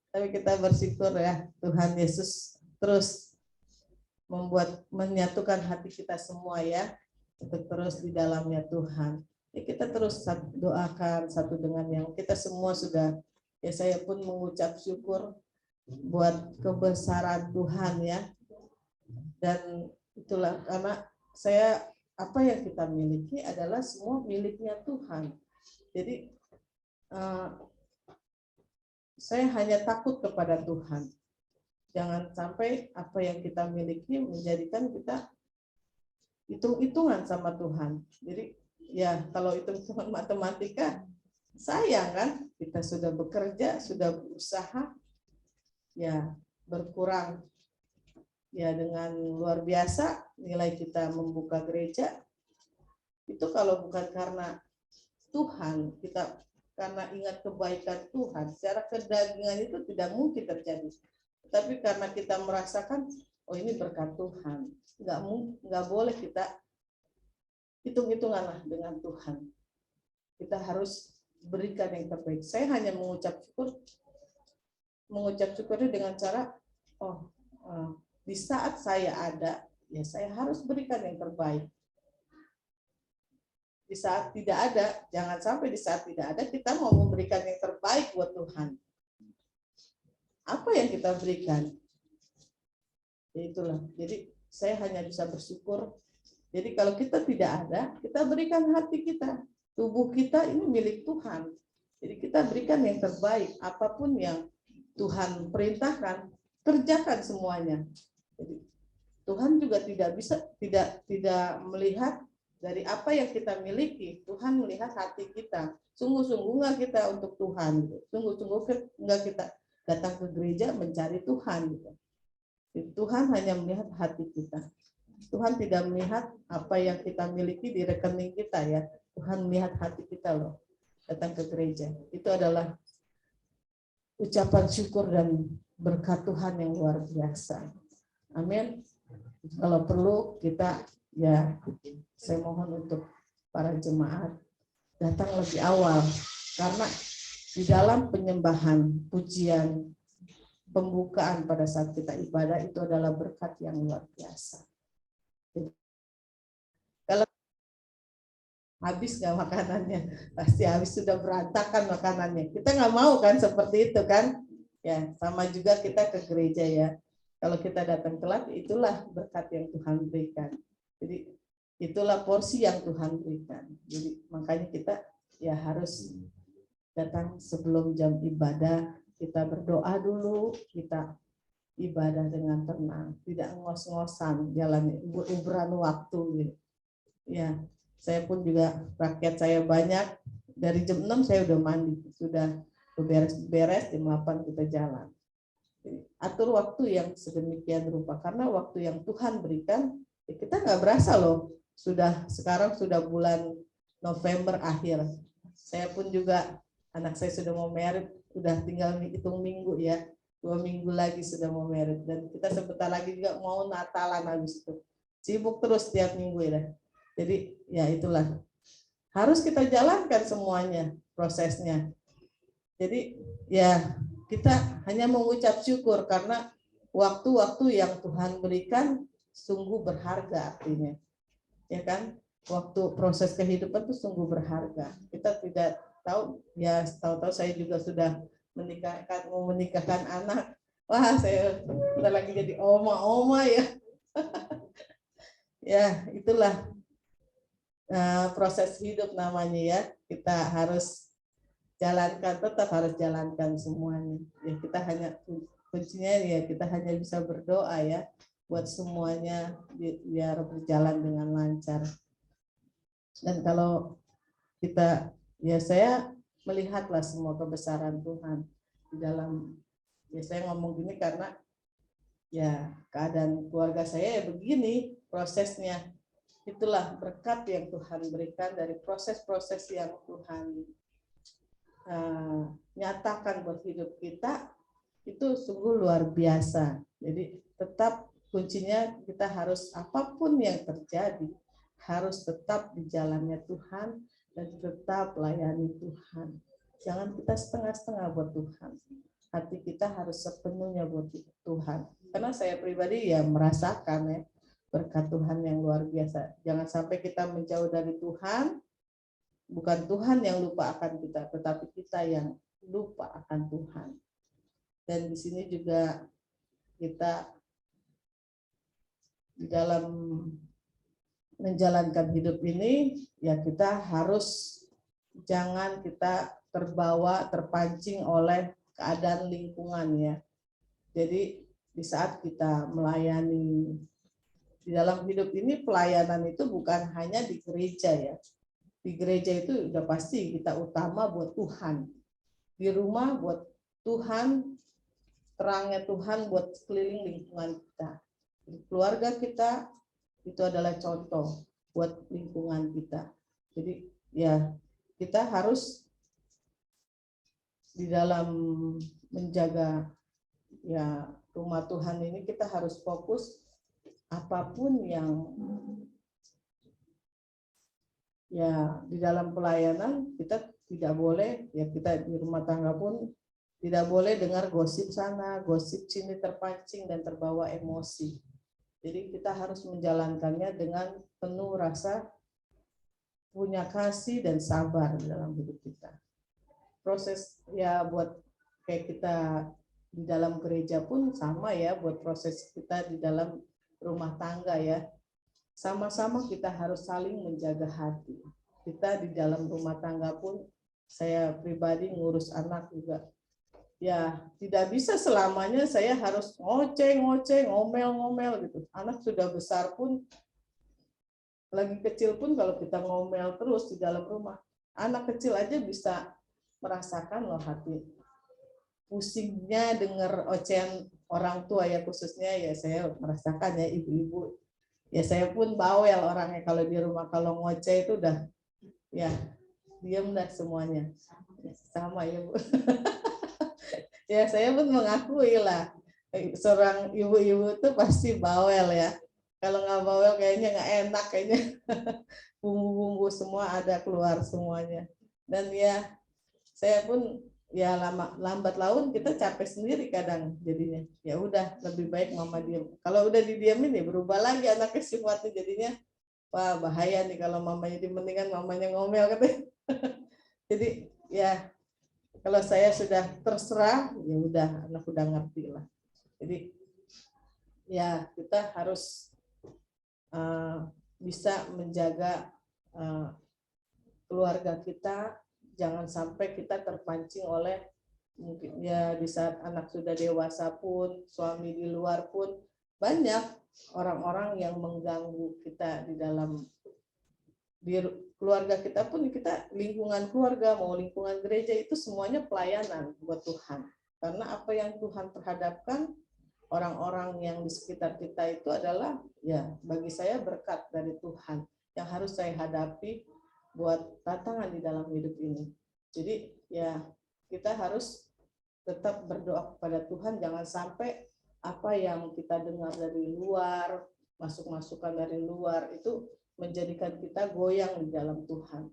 Tapi kita bersyukur ya, Tuhan Yesus terus menyatukan hati kita semua ya, untuk terus di dalamnya Tuhan. Ya, kita terus doakan satu dengan yang kita semua sudah, ya saya pun mengucap syukur buat kebesaran Tuhan ya. Dan itulah karena saya, apa yang kita miliki adalah semua miliknya Tuhan. Jadi saya hanya takut kepada Tuhan. Jangan sampai apa yang kita miliki menjadikan kita hitung-hitungan sama Tuhan. Jadi ya kalau hitung-hitungan matematika, sayang kan, kita sudah bekerja, sudah berusaha, ya berkurang ya dengan luar biasa nilai kita membuka gereja. Itu kalau bukan karena Tuhan, kita karena ingat kebaikan Tuhan, secara kedagingan itu tidak mungkin terjadi. Tapi karena kita merasakan, oh ini berkat Tuhan, nggak boleh kita hitung-hitungan lah dengan Tuhan. Kita harus berikan yang terbaik. Saya hanya mengucap syukurnya dengan cara, di saat saya ada, ya saya harus berikan yang terbaik. Di saat tidak ada, jangan sampai di saat tidak ada kita mau memberikan yang terbaik buat Tuhan. Apa yang kita berikan? Ya itulah. Jadi saya hanya bisa bersyukur. Jadi kalau kita tidak ada, kita berikan hati kita. Tubuh kita ini milik Tuhan. Jadi kita berikan yang terbaik. Apapun yang Tuhan perintahkan, kerjakan semuanya. Jadi Tuhan juga tidak melihat dari apa yang kita miliki. Tuhan melihat hati kita. Sungguh-sungguh nggak kita untuk Tuhan. Sungguh-sungguh nggak kita datang ke gereja mencari Tuhan. Tuhan hanya melihat hati kita. Tuhan tidak melihat apa yang kita miliki di rekening kita ya. Tuhan melihat hati kita loh. Datang ke gereja. Itu adalah ucapan syukur dan berkat Tuhan yang luar biasa. Amin. Kalau perlu kita, ya saya mohon untuk para jemaat datang lebih awal, karena di dalam penyembahan, pujian, pembukaan pada saat kita ibadah itu adalah berkat yang luar biasa. Kalau habis nggak makanannya, pasti habis, sudah berantakan makanannya. Kita nggak mau kan seperti itu kan? Ya sama juga kita ke gereja ya. Kalau kita datang telat, itulah berkat yang Tuhan berikan. Jadi itulah porsi yang Tuhan berikan. Jadi makanya kita ya harus datang sebelum jam ibadah, kita berdoa dulu, kita ibadah dengan tenang, tidak ngos-ngosan jalan uberan waktu. Ya, saya pun juga, rakyat saya banyak, dari jam 6 saya udah mandi, sudah beres-beres, jam 8 kita jalan. Atur waktu yang sedemikian rupa, karena waktu yang Tuhan berikan Kita nggak berasa loh, sekarang sudah bulan November akhir. Saya pun juga, anak saya sudah mau merit, udah tinggal hitung minggu ya, 2 minggu lagi sudah mau merit, dan kita sebentar lagi juga mau Natalan habis itu. Sibuk terus tiap minggu ya. Jadi ya itulah, harus kita jalankan semuanya prosesnya. Jadi ya kita hanya mengucap syukur karena waktu-waktu yang Tuhan berikan sungguh berharga artinya. Ya kan? Waktu proses kehidupan itu sungguh berharga. Kita tidak tahu, ya tahu-tahu saya juga sudah mau menikahkan anak. Wah, saya udah lagi jadi oma ya. Ya, itulah proses hidup namanya ya. Kita harus jalankan, tetap harus jalankan semuanya. Ya, kita hanya kuncinya ya kita hanya bisa berdoa ya buat semuanya biar berjalan dengan lancar. Dan kalau kita, ya saya melihatlah semua kebesaran Tuhan di dalam, ya saya ngomong gini karena ya keadaan keluarga saya ya begini prosesnya. Itulah berkat yang Tuhan berikan dari proses-proses yang Tuhan nyatakan buat hidup kita, itu sungguh luar biasa. Jadi tetap kuncinya kita harus, apapun yang terjadi, harus tetap di jalannya Tuhan dan tetap layani Tuhan. Jangan kita setengah-setengah buat Tuhan. Hati kita harus sepenuhnya buat Tuhan. Karena saya pribadi ya merasakan ya berkat Tuhan yang luar biasa. Jangan sampai kita menjauh dari Tuhan. Bukan Tuhan yang lupa akan kita, tetapi kita yang lupa akan Tuhan. Dan di sini juga kita di dalam menjalankan hidup ini, ya kita harus jangan kita terbawa, terpancing oleh keadaan lingkungan ya. Jadi di saat kita melayani di dalam hidup ini, pelayanan itu bukan hanya di gereja ya. Di gereja itu udah pasti kita utama buat Tuhan. Di rumah buat Tuhan, terangnya Tuhan buat sekeliling lingkungan kita. Di keluarga kita itu adalah contoh buat lingkungan kita. Jadi ya kita harus di dalam menjaga ya rumah Tuhan ini, kita harus fokus apapun yang ya di dalam pelayanan kita tidak boleh, ya kita di rumah tangga pun tidak boleh dengar gosip sana, gosip sini, terpancing dan terbawa emosi. Jadi kita harus menjalankannya dengan penuh rasa punya kasih dan sabar di dalam hidup kita. Proses ya buat kayak kita di dalam gereja pun sama ya, buat proses kita di dalam rumah tangga ya. Sama-sama kita harus saling menjaga hati. Kita di dalam rumah tangga pun, saya pribadi ngurus anak juga. Ya, tidak bisa selamanya saya harus ngoceh-ngoceh, ngomel-ngomel gitu. Anak sudah besar pun, lagi kecil pun kalau kita ngomel terus di dalam rumah, anak kecil aja bisa merasakan loh hati. Pusingnya dengar ocehan orang tua ya, khususnya ya saya merasakan ya ibu-ibu. Ya saya pun bawel orangnya kalau di rumah, kalau ngoceh itu udah ya diam dah semuanya. Sama ya Bu. Ya saya pun mengakui lah, seorang ibu-ibu itu pasti bawel ya. Kalau nggak bawel kayaknya nggak enak, kayaknya bumbu-bumbu semua ada keluar semuanya. Dan ya saya pun ya lambat laun kita capek sendiri kadang jadinya. Ya udah lebih baik mama diam. Kalau udah didiamin ya berubah lagi anaknya sifatnya jadinya. Wah bahaya nih kalau mamanya mendingan mamanya ngomel katanya. Jadi ya kalau saya sudah terserah ya udah anak udah ngerti lah. Jadi ya kita harus bisa menjaga keluarga kita. Jangan sampai kita terpancing oleh mungkin ya di saat anak sudah dewasa pun, suami di luar pun, banyak orang-orang yang mengganggu kita di dalam keluarga kita pun. Kita lingkungan keluarga mau lingkungan gereja itu semuanya pelayanan buat Tuhan. Karena apa yang Tuhan terhadapkan orang-orang yang di sekitar kita itu adalah ya bagi saya berkat dari Tuhan yang harus saya hadapi buat tantangan di dalam hidup ini. Jadi ya kita harus tetap berdoa kepada Tuhan, jangan sampai apa yang kita dengar dari luar, masukan dari luar itu menjadikan kita goyang di dalam Tuhan.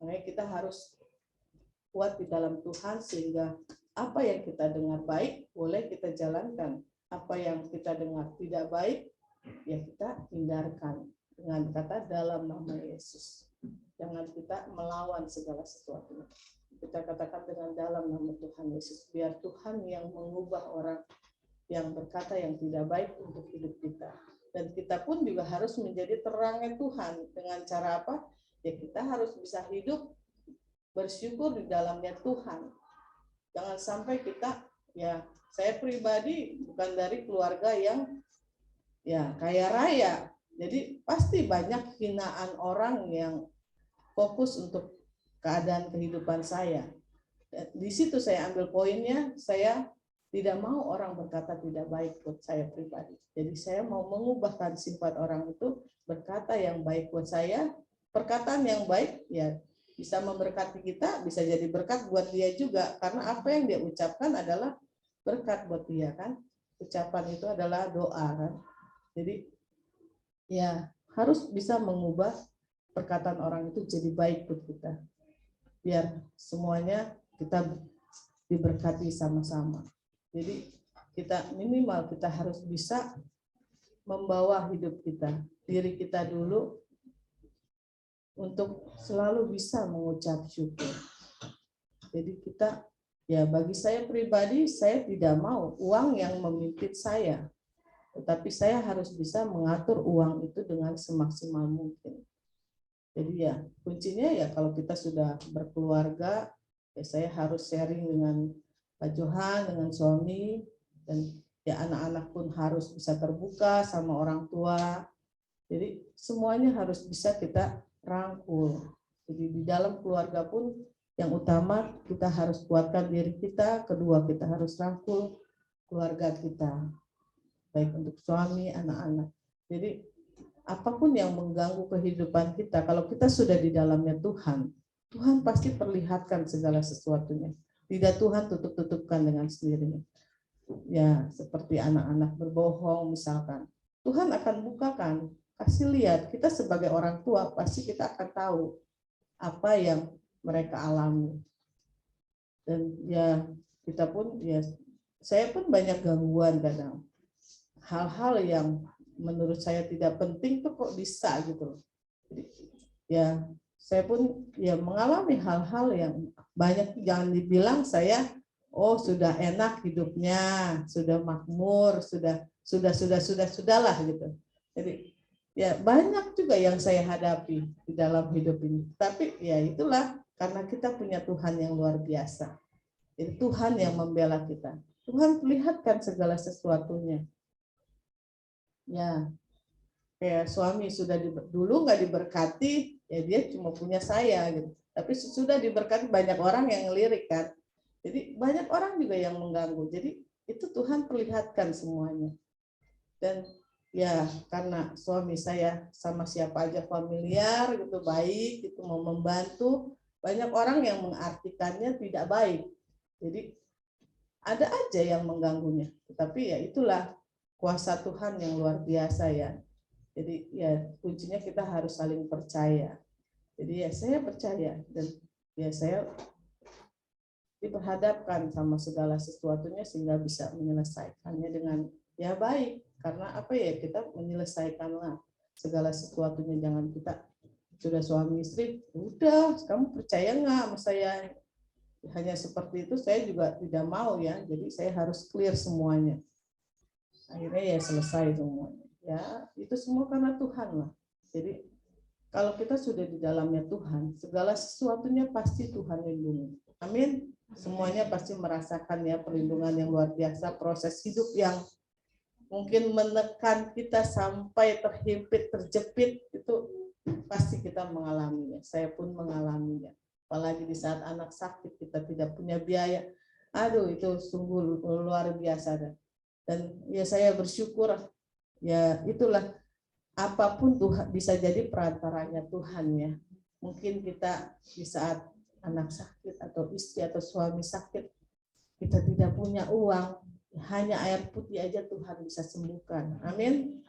Makanya kita harus kuat di dalam Tuhan sehingga apa yang kita dengar baik boleh kita jalankan, apa yang kita dengar tidak baik ya kita hindarkan dengan kata dalam nama Yesus. Jangan kita melawan segala sesuatu. Kita katakan dengan dalam nama Tuhan Yesus, biar Tuhan yang mengubah orang yang berkata yang tidak baik untuk hidup kita. Dan kita pun juga harus menjadi terangnya Tuhan. Dengan cara apa? Ya kita harus bisa hidup bersyukur di dalamnya Tuhan. Jangan sampai kita, ya saya pribadi bukan dari keluarga yang ya kaya raya. Jadi pasti banyak hinaan orang yang fokus untuk keadaan kehidupan saya. Di situ saya ambil poinnya, saya tidak mau orang berkata tidak baik buat saya pribadi. Jadi saya mau mengubahkan sifat orang itu berkata yang baik buat saya. Perkataan yang baik ya bisa memberkati kita, bisa jadi berkat buat dia juga. Karena apa yang dia ucapkan adalah berkat buat dia kan. Ucapan itu adalah doa kan. Jadi ya harus bisa mengubah perkataan orang itu jadi baik buat kita. Biar semuanya kita diberkati sama-sama. Jadi kita minimal kita harus bisa membawa hidup kita, diri kita dulu untuk selalu bisa mengucap syukur. Jadi kita, ya bagi saya pribadi, saya tidak mau uang yang memimpin saya. Tetapi saya harus bisa mengatur uang itu dengan semaksimal mungkin. Jadi ya kuncinya ya kalau kita sudah berkeluarga, ya saya harus sharing dengan Pak Johan, dengan suami, dan ya anak-anak pun harus bisa terbuka sama orang tua. Jadi semuanya harus bisa kita rangkul. Jadi di dalam keluarga pun yang utama kita harus kuatkan diri kita, kedua kita harus rangkul keluarga kita, baik untuk suami, anak-anak. Jadi apapun yang mengganggu kehidupan kita, kalau kita sudah di dalamnya Tuhan, Tuhan pasti perlihatkan segala sesuatunya. Tidak Tuhan tutup-tutupkan dengan sendirinya. Ya, seperti anak-anak berbohong misalkan. Tuhan akan bukakan, kasih lihat. Kita sebagai orang tua pasti kita akan tahu apa yang mereka alami. Dan ya kita pun, ya saya pun banyak gangguan kadang. Hal-hal yang menurut saya tidak penting tuh kok bisa gitu. Jadi, ya saya pun ya mengalami hal-hal yang banyak. Jangan dibilang saya sudah enak hidupnya, sudah makmur, sudahlah gitu. Jadi ya banyak juga yang saya hadapi di dalam hidup ini. Tapi ya itulah karena kita punya Tuhan yang luar biasa. Jadi Tuhan yang membela kita. Tuhan perlihatkan segala sesuatunya. Ya, kayak suami sudah dulu nggak diberkati, ya dia cuma punya saya gitu. Tapi sudah diberkati, banyak orang yang ngelirik kan. Jadi banyak orang juga yang mengganggu. Jadi itu Tuhan perlihatkan semuanya. Dan ya karena suami saya sama siapa aja familiar gitu, baik gitu, mau membantu, banyak orang yang mengartikannya tidak baik. Jadi ada aja yang mengganggunya. Tetapi ya itulah kuasa Tuhan yang luar biasa ya. Jadi ya kuncinya kita harus saling percaya. Jadi ya saya percaya dan ya saya diperhadapkan sama segala sesuatunya sehingga bisa menyelesaikannya dengan ya baik. Karena apa ya, kita menyelesaikanlah segala sesuatunya. Jangan kita sudah suami istri, udah kamu percaya nggak sama saya? Hanya seperti itu saya juga tidak mau ya. Jadi saya harus clear semuanya. Akhirnya ya selesai semuanya. Ya itu semua karena Tuhan lah. Jadi kalau kita sudah di dalamnya Tuhan, segala sesuatunya pasti Tuhan lindungi. Amin. Semuanya pasti merasakan ya perlindungan yang luar biasa, proses hidup yang mungkin menekan kita sampai terhimpit, terjepit, itu pasti kita mengalaminya. Saya pun mengalaminya. Apalagi di saat anak sakit, kita tidak punya biaya. Aduh, itu sungguh luar biasa. Dan ya saya bersyukur, ya itulah, apapun Tuhan bisa jadi perantaranya Tuhan ya. Mungkin kita di saat anak sakit atau istri atau suami sakit, kita tidak punya uang, hanya air putih aja Tuhan bisa sembuhkan. Amin.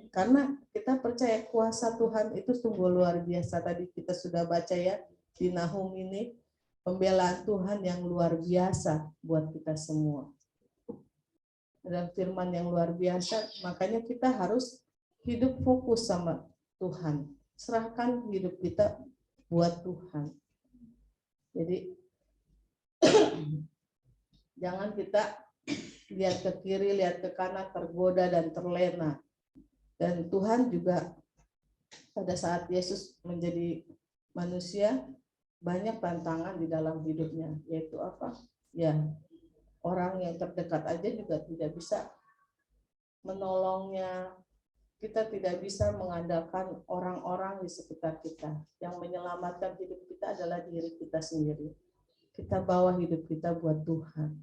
Karena kita percaya kuasa Tuhan itu sungguh luar biasa. Tadi kita sudah baca ya di Nahum ini, pembelaan Tuhan yang luar biasa buat kita semua. Dan firman yang luar biasa, makanya kita harus hidup fokus sama Tuhan. Serahkan hidup kita buat Tuhan. Jadi jangan kita lihat ke kiri, lihat ke kanan, tergoda dan terlena. Dan Tuhan juga pada saat Yesus menjadi manusia, banyak tantangan di dalam hidupnya, yaitu apa? Ya, orang yang terdekat aja juga tidak bisa menolongnya. Kita tidak bisa mengandalkan orang-orang di sekitar kita. Yang menyelamatkan hidup kita adalah diri kita sendiri. Kita bawa hidup kita buat Tuhan.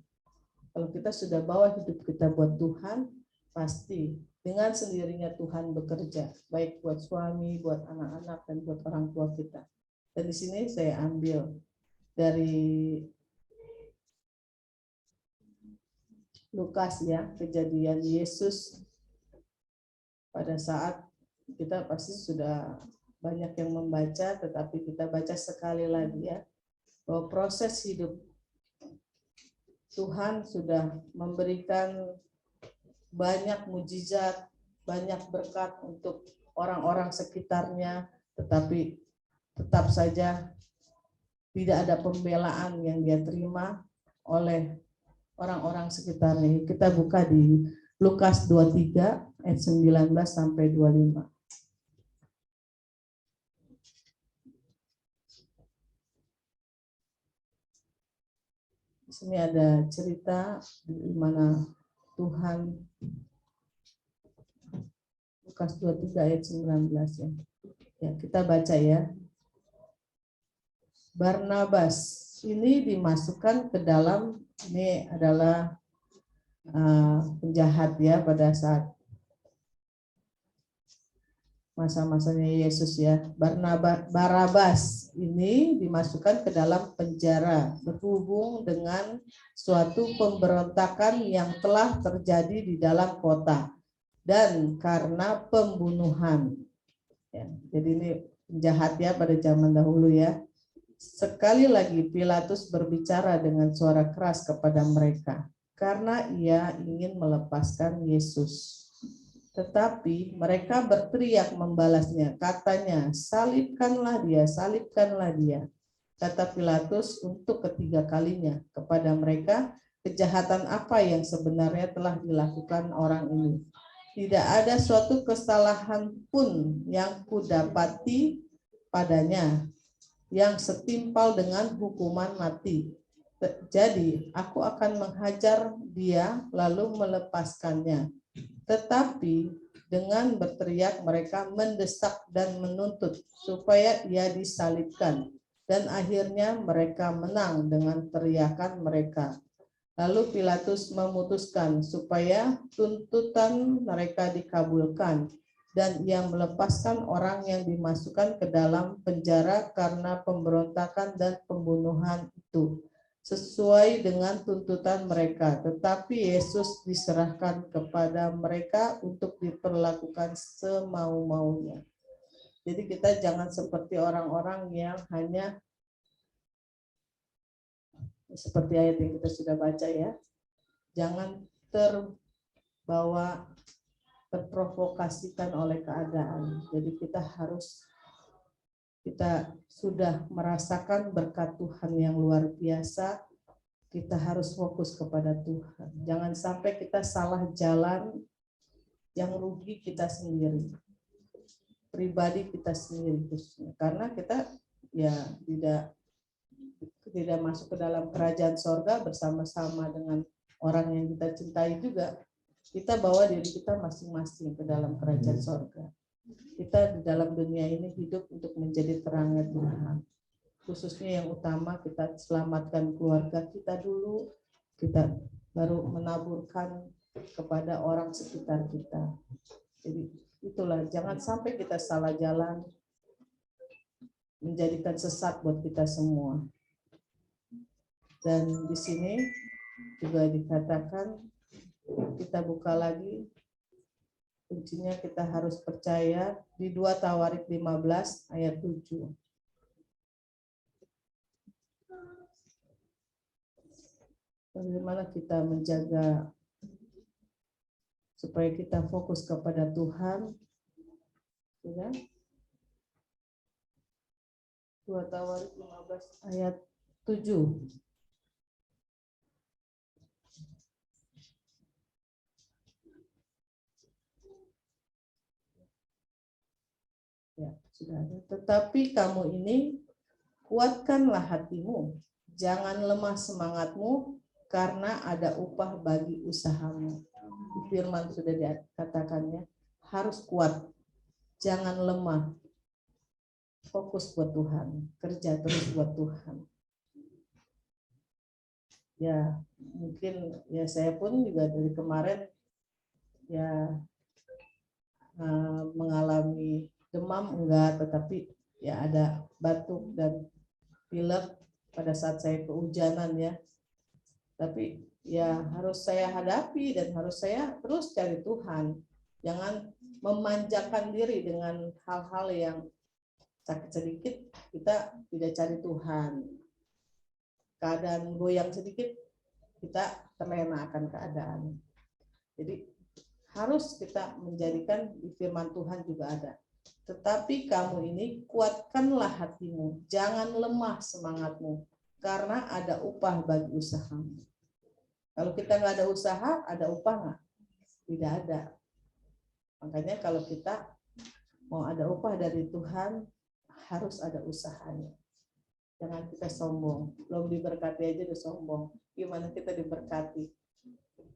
Kalau kita sudah bawa hidup kita buat Tuhan, pasti dengan sendirinya Tuhan bekerja, baik buat suami, buat anak-anak, dan buat orang tua kita. Dan di sini saya ambil dari Lukas ya, kejadian Yesus pada saat, kita pasti sudah banyak yang membaca, tetapi kita baca sekali lagi ya, bahwa proses hidup Tuhan sudah memberikan banyak mujizat, banyak berkat untuk orang-orang sekitarnya, tetapi tetap saja tidak ada pembelaan yang dia terima oleh orang-orang sekitarnya. Kita buka di Lukas 23 ayat 19 sampai 25. Di sini ada cerita di mana Tuhan, Lukas 23 ayat 19 ya. Ya, kita baca ya. Barnabas ini dimasukkan ke dalam, ini adalah penjahat ya pada saat masa-masanya Yesus ya. Barabas ini dimasukkan ke dalam penjara berhubung dengan suatu pemberontakan yang telah terjadi di dalam kota dan karena pembunuhan. Ya, jadi ini penjahat ya pada zaman dahulu ya. Sekali lagi Pilatus berbicara dengan suara keras kepada mereka karena ia ingin melepaskan Yesus. Tetapi mereka berteriak membalasnya, katanya, salibkanlah dia, salibkanlah dia. Kata Pilatus untuk ketiga kalinya kepada mereka, kejahatan apa yang sebenarnya telah dilakukan orang ini. Tidak ada suatu kesalahan pun yang kudapati padanya yang setimpal dengan hukuman mati. Jadi aku akan menghajar dia lalu melepaskannya. Tetapi dengan berteriak mereka mendesak dan menuntut supaya ia disalibkan. Dan akhirnya mereka menang dengan teriakan mereka. Lalu Pilatus memutuskan supaya tuntutan mereka dikabulkan. Dan ia melepaskan orang yang dimasukkan ke dalam penjara karena pemberontakan dan pembunuhan itu, sesuai dengan tuntutan mereka. Tetapi Yesus diserahkan kepada mereka untuk diperlakukan semau-maunya. Jadi kita jangan seperti orang-orang yang hanya seperti ayat yang kita sudah baca ya. Jangan terprovokasikan oleh keadaan. Jadi kita sudah merasakan berkat Tuhan yang luar biasa, kita harus fokus kepada Tuhan. Jangan sampai kita salah jalan, yang rugi kita sendiri, pribadi kita sendiri khususnya. Karena kita ya tidak masuk ke dalam kerajaan sorga bersama-sama dengan orang yang kita cintai juga. Kita bawa diri kita masing-masing ke dalam kerajaan sorga. Kita di dalam dunia ini hidup untuk menjadi terangnya Tuhan. Khususnya yang utama kita selamatkan keluarga kita dulu, kita baru menaburkan kepada orang sekitar kita. Jadi itulah, jangan sampai kita salah jalan, menjadikan sesat buat kita semua. Dan di sini juga dikatakan, kita buka lagi, kuncinya kita harus percaya di 2 Tawarik 15 ayat 7. Bagaimana kita menjaga supaya kita fokus kepada Tuhan, ya. 2 Tawarik 15 ayat 7. Ya, sudah ada. Tetapi kamu ini, kuatkanlah hatimu, jangan lemah semangatmu, karena ada upah bagi usahamu. Firman sudah dikatakannya, harus kuat, jangan lemah, fokus buat Tuhan, kerja terus buat Tuhan. Ya, mungkin ya saya pun juga dari kemarin ya mengalami demam enggak, tetapi ya ada batuk dan pilek pada saat saya kehujanan ya. Tapi ya harus saya hadapi dan harus saya terus cari Tuhan. Jangan memanjakan diri dengan hal-hal yang sakit sedikit kita tidak cari Tuhan. Keadaan goyang sedikit kita terlena akan keadaan. Jadi harus kita menjadikan di firman Tuhan juga ada. Tetapi kamu ini, kuatkanlah hatimu, jangan lemah semangatmu, karena ada upah bagi usahamu. Kalau kita nggak ada usaha, ada upah nggak? Tidak ada. Makanya kalau kita mau ada upah dari Tuhan, harus ada usahanya. Jangan kita sombong. Belum diberkati aja udah sombong. Gimana kita diberkati?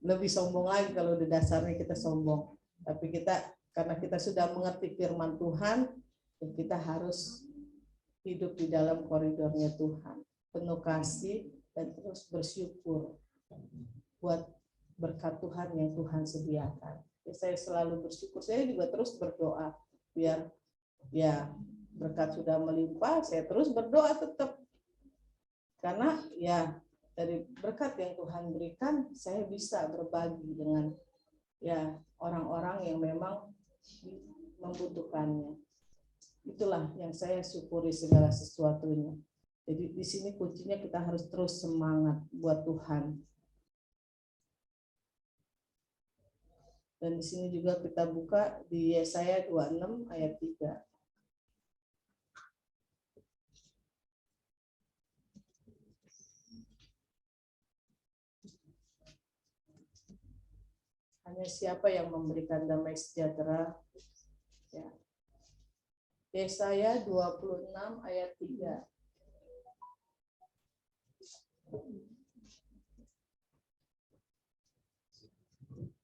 Lebih sombong lagi kalau udah dasarnya kita sombong. Tapi kita, karena kita sudah mengerti firman Tuhan, kita harus hidup di dalam koridornya Tuhan, penuh kasih dan terus bersyukur buat berkat Tuhan yang Tuhan sediakan. Ya, saya selalu bersyukur, saya juga terus berdoa biar ya berkat sudah melimpah, saya terus berdoa tetap, karena ya dari berkat yang Tuhan berikan, saya bisa berbagi dengan ya orang-orang yang memang membutuhkannya. Itulah yang saya syukuri segala sesuatunya. Jadi di sini kuncinya kita harus terus semangat buat Tuhan. Dan di sini juga kita buka di Yesaya 26 ayat 3. Hanya siapa yang memberikan damai sejahtera, ya. Yesaya 26 ayat 3.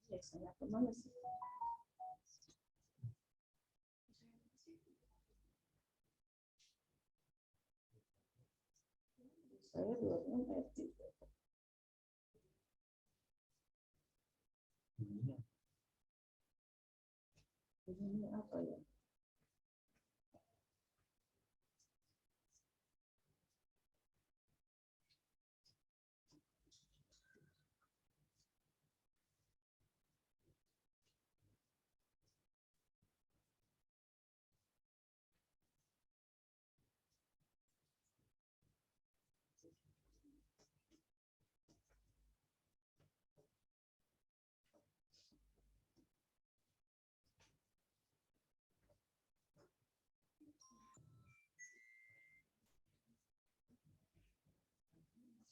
Yesaya kemana sih? Yesaya 26 ayat 3. Ini apa ya?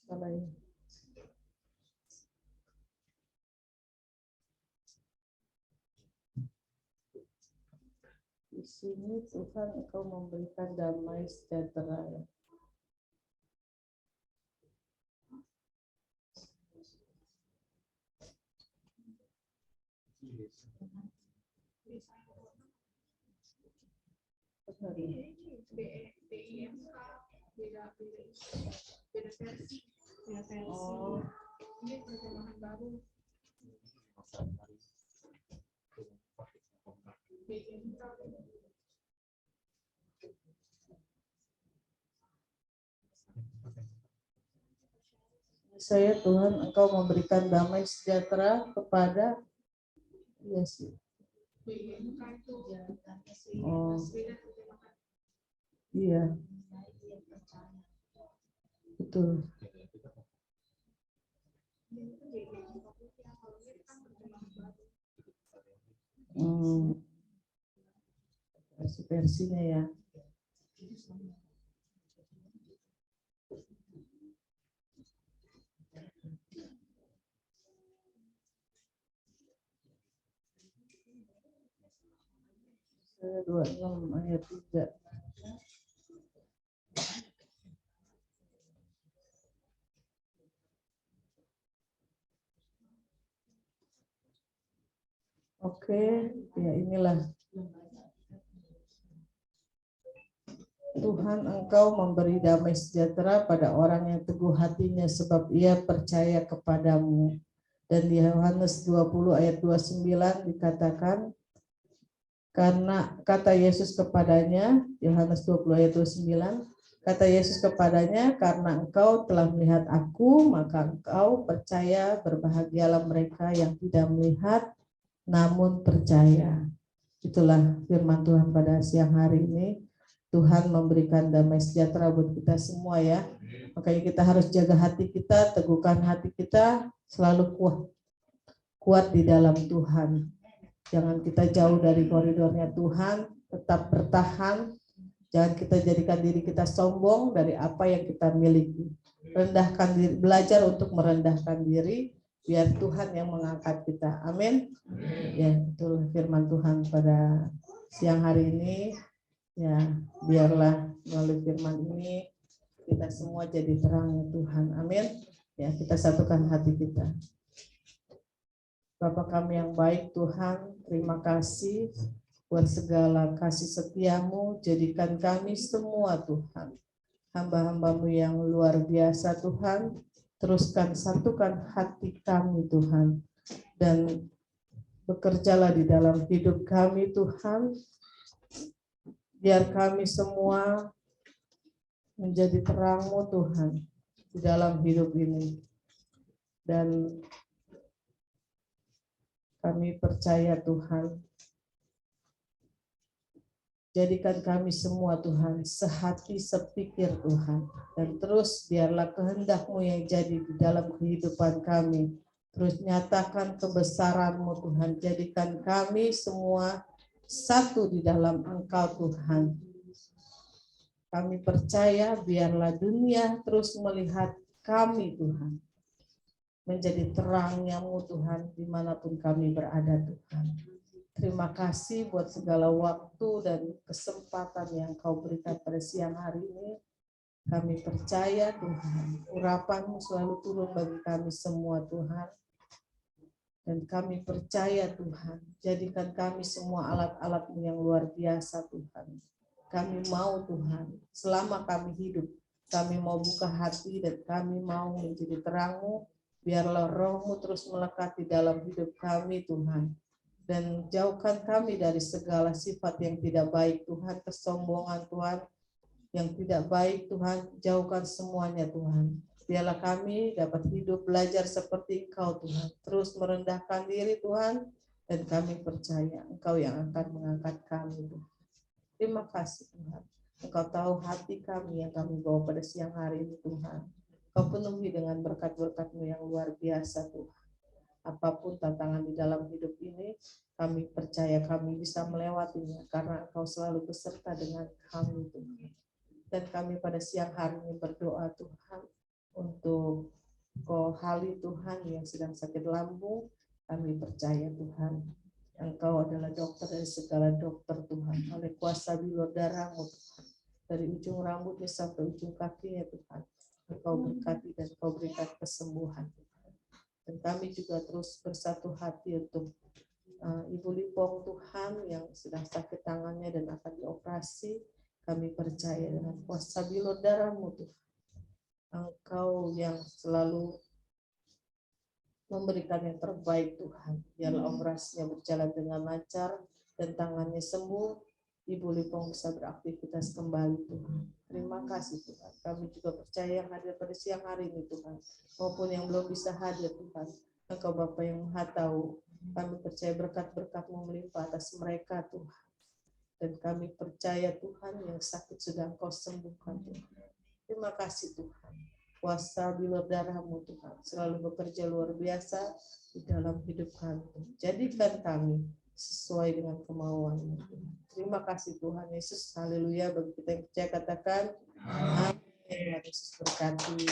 Salah ini. Di sini Tuhan engkau memberikan damai sejahtera. Oh. Saya Tuhan, Engkau memberikan damai sejahtera kepada Yesus. Oh, iya, betul. Versinya ya. Saya 26 ayat 3. Oke, ya inilah. Tuhan, Engkau memberi damai sejahtera pada orang yang teguh hatinya sebab ia percaya kepadamu. Dan di Yohanes 20 ayat 29 dikatakan, karena kata Yesus kepadanya, Yohanes 20 ayat 29, kata Yesus kepadanya, karena engkau telah melihat aku, maka engkau percaya, berbahagialah mereka yang tidak melihat, namun percaya. Itulah firman Tuhan pada siang hari ini. Tuhan memberikan damai sejahtera buat kita semua ya. Makanya kita harus jaga hati kita, teguhkan hati kita, selalu kuat di dalam Tuhan. Jangan kita jauh dari koridornya Tuhan, tetap bertahan. Jangan kita jadikan diri kita sombong dari apa yang kita miliki. Rendahkan diri, belajar untuk merendahkan diri, biar Tuhan yang mengangkat kita. Amin. Ya, itu firman Tuhan pada siang hari ini. Ya, biarlah melalui firman ini kita semua jadi terangnya Tuhan. Amin. Ya, kita satukan hati kita. Bapa kami yang baik Tuhan, terima kasih buat segala kasih setiamu. Jadikan kami semua Tuhan, hamba-hambamu yang luar biasa Tuhan. Teruskan satukan hati kami Tuhan, dan bekerjalah di dalam hidup kami Tuhan. Biar kami semua menjadi terang-Mu Tuhan di dalam hidup ini. Dan kami percaya Tuhan, jadikan kami semua Tuhan sehati sepikir Tuhan. Dan terus biarlah kehendak-Mu yang jadi di dalam kehidupan kami. Terus nyatakan kebesaran-Mu Tuhan. Jadikan kami semua satu di dalam Engkau Tuhan. Kami percaya biarlah dunia terus melihat kami Tuhan, menjadi terangnya-Mu Tuhan dimanapun kami berada Tuhan. Terima kasih buat segala waktu dan kesempatan yang Kau berikan pada siang hari ini. Kami percaya Tuhan, urapan-Mu selalu turun bagi kami semua Tuhan. Dan kami percaya Tuhan, jadikan kami semua alat-alat-Mu yang luar biasa Tuhan. Kami mau Tuhan, selama kami hidup, kami mau buka hati dan kami mau menjadi terang-Mu. Biarlah Roh-Mu terus melekat di dalam hidup kami Tuhan. Dan jauhkan kami dari segala sifat yang tidak baik Tuhan, kesombongan Tuhan, yang tidak baik Tuhan, jauhkan semuanya Tuhan. Biarlah kami dapat hidup belajar seperti Engkau Tuhan, terus merendahkan diri Tuhan, dan kami percaya Engkau yang akan mengangkat kami Tuhan. Terima kasih Tuhan, Engkau tahu hati kami yang kami bawa pada siang hari ini Tuhan. Kau penuhi dengan berkat-berkat-Mu yang luar biasa Tuhan. Apapun tantangan di dalam hidup ini, kami percaya kami bisa melewatinya karena Engkau selalu beserta dengan kami Tuhan. Dan kami pada siang hari ini berdoa Tuhan untuk Kohali Tuhan yang sedang sakit lambung. Kami percaya Tuhan, Engkau adalah dokter dari segala dokter Tuhan. Oleh kuasa bilur darah-Mu Tuhan, dari ujung rambutnya sampai ujung kakinya Tuhan, Engkau berkati dan Engkau berikan kesembuhan Tuhan. Dan kami juga terus bersatu hati untuk Ibu Lipong Tuhan yang sedang sakit tangannya dan akan dioperasi. Kami percaya dengan kuasa bilur darah-Mu Tuhan, Engkau yang selalu memberikan yang terbaik Tuhan. Biarlah operasinya berjalan dengan lancar dan tangannya sembuh. Ibu Lipong bisa beraktivitas kembali Tuhan. Terima kasih Tuhan. Kami juga percaya yang hadir pada siang hari ini Tuhan, maupun yang belum bisa hadir Tuhan. Engkau Bapa yang Maha Tahu. Kami percaya berkat-berkat-Mu melimpah atas mereka Tuhan. Dan kami percaya Tuhan yang sakit sudah Engkau sembuhkan Tuhan. Terima kasih Tuhan. Kuasa bilur darah-Mu Tuhan selalu bekerja luar biasa di dalam hidup kami. Jadikan kami sesuai dengan kemauan-Mu Tuhan. Terima kasih Tuhan Yesus. Haleluya. Bagi kita yang percaya katakan amin. Tuhan Yesus berkati.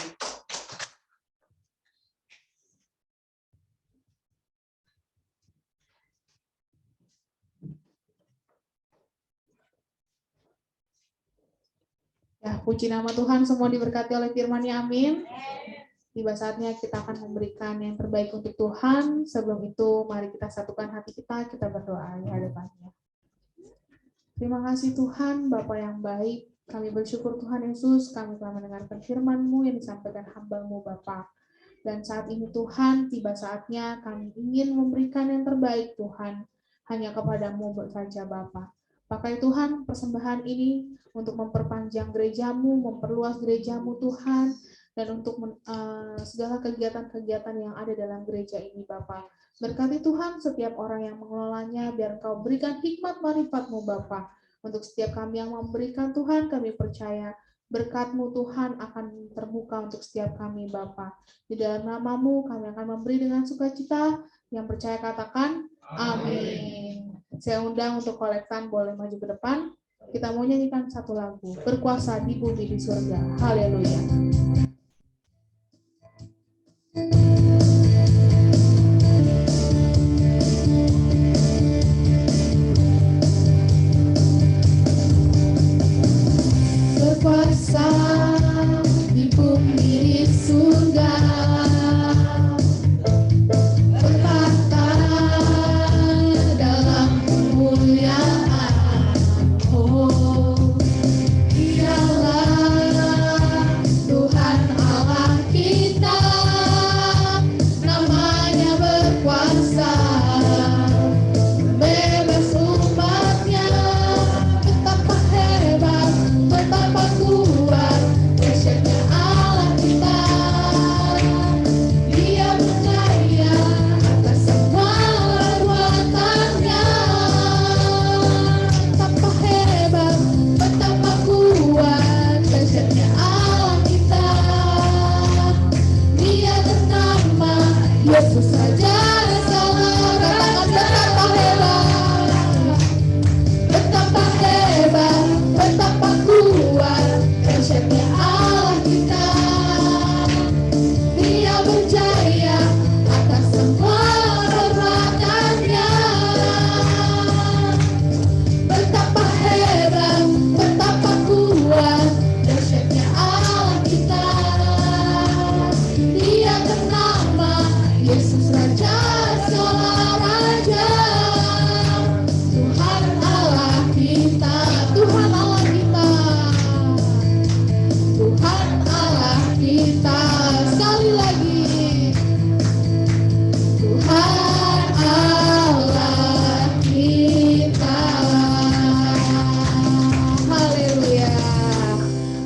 Ya, puji nama Tuhan, semua diberkati oleh firman-Nya, amin. Tiba saatnya kita akan memberikan yang terbaik untuk Tuhan. Sebelum itu, mari kita satukan hati kita berdoa di hadapan-Nya. Terima kasih Tuhan, Bapa yang baik. Kami bersyukur Tuhan Yesus, kami telah mendengarkan firman-Mu yang disampaikan hamba-Mu Bapa. Dan saat ini Tuhan, tiba saatnya kami ingin memberikan yang terbaik Tuhan, hanya kepada-Mu saja Bapa. Pakai Tuhan persembahan ini untuk memperpanjang gereja-Mu, memperluas gereja-Mu Tuhan, dan untuk segala kegiatan-kegiatan yang ada dalam gereja ini Bapa. Berkati Tuhan setiap orang yang mengelolanya, biar Engkau berikan hikmat marifat-Mu Bapa. Untuk setiap kami yang memberikan Tuhan, kami percaya berkat-Mu Tuhan akan terbuka untuk setiap kami Bapa. Di dalam nama-Mu kami akan memberi dengan sukacita. Yang percaya katakan amin. Saya undang untuk kolektan, boleh maju ke depan. Kita mau nyanyikan satu lagu, Berkuasa di Bumi di Surga. Haleluya. Berkuasa di bumi di surga, bertata dalam kemuliaan. Oh, Dialah Tuhan Allah kita, namanya berkuasa, bebas umatnya. Betapa hebat, betapa kuat, dahsyatnya Allah kita. Dia berjaya atas semua perbuatannya. Betapa hebat, betapa kuat, dahsyatnya Allah kita. Dia bernama Yesus Raja Saleh. Katakan betapa hebat, betapa hebat, betapa kuat, dahsyatnya Allah kita. Dia berjaya atas semua perbuatannya. Betapa hebat, betapa kuat, dahsyatnya Allah kita. Dia bernama Yesus Raja Segala Raja. Tuhan Allah kita, Tuhan Allah kita, Tuhan Allah kita. Sekali lagi, Tuhan Allah kita. Haleluya.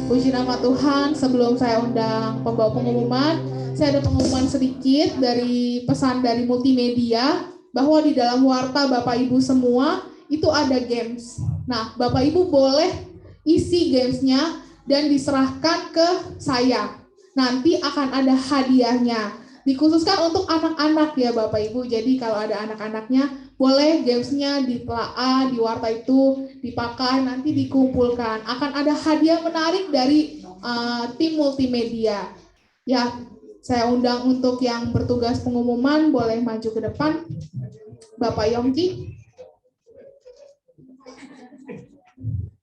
Puji nama Tuhan. Sebelum saya undang pembawa pengumuman, saya ada pengumuman sedikit dari pesan dari multimedia, bahwa di dalam warta Bapak Ibu semua itu ada games. Nah, Bapak Ibu boleh isi gamesnya dan diserahkan ke saya. Nanti akan ada hadiahnya. Dikhususkan untuk anak-anak ya Bapak Ibu. Jadi kalau ada anak-anaknya, boleh gamesnya ditelaah di warta itu, dipakai, nanti dikumpulkan. Akan ada hadiah menarik dari tim multimedia. Ya, saya undang untuk yang bertugas pengumuman, boleh maju ke depan. Bapak Yongki.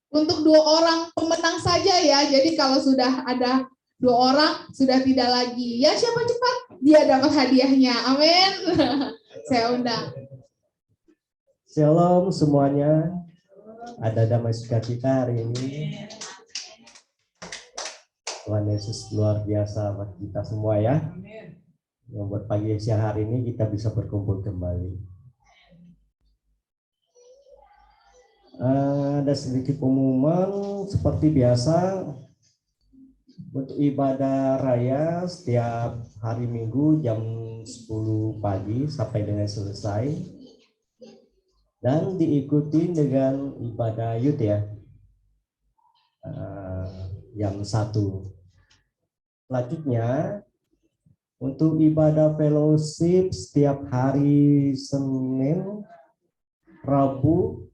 Untuk 2 orang pemenang saja ya. Jadi kalau sudah ada 2 orang, sudah tidak lagi. Ya, siapa cepat, dia dapat hadiahnya. Amin. Saya undang. Shalom semuanya. Ada damai sukacita hari ini. Tuhan Yesus luar biasa buat kita semua ya. Membuat pagi siang hari ini kita bisa berkumpul kembali. Ada sedikit pengumuman seperti biasa untuk ibadah raya setiap hari Minggu jam 10 pagi sampai dengan selesai, dan diikuti dengan ibadah youth ya, jam 1. Selanjutnya untuk ibadah fellowship setiap hari Senin, Rabu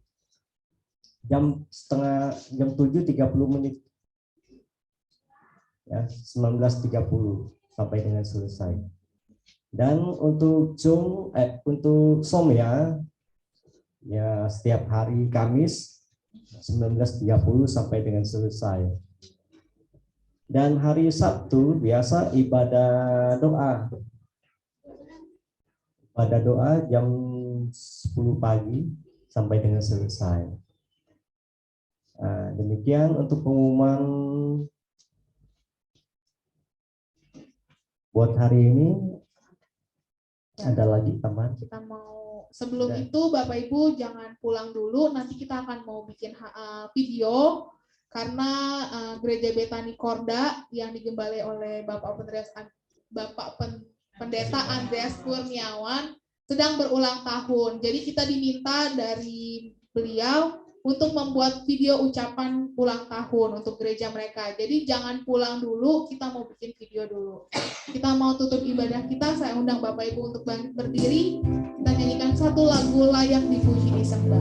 jam 7.30 ya, 19.30 sampai dengan selesai. Dan untuk untuk som ya setiap hari Kamis 19.30 sampai dengan selesai. Dan hari Sabtu biasa ibadah doa jam 10 pagi sampai dengan selesai. Demikian untuk pengumuman buat hari ini. Ada lagi teman? Kita mau sebelum itu Bapak Ibu jangan pulang dulu, nanti kita akan mau bikin video karena Gereja Betani Korda yang digembalai oleh Pendeta Andreas Kurniawan sedang berulang tahun. Jadi kita diminta dari beliau untuk membuat video ucapan ulang tahun untuk gereja mereka. Jadi jangan pulang dulu, kita mau bikin video dulu. Kita mau tutup ibadah kita, saya undang Bapak Ibu untuk bangkit berdiri. Kita nyanyikan satu lagu layak dipuji disembah.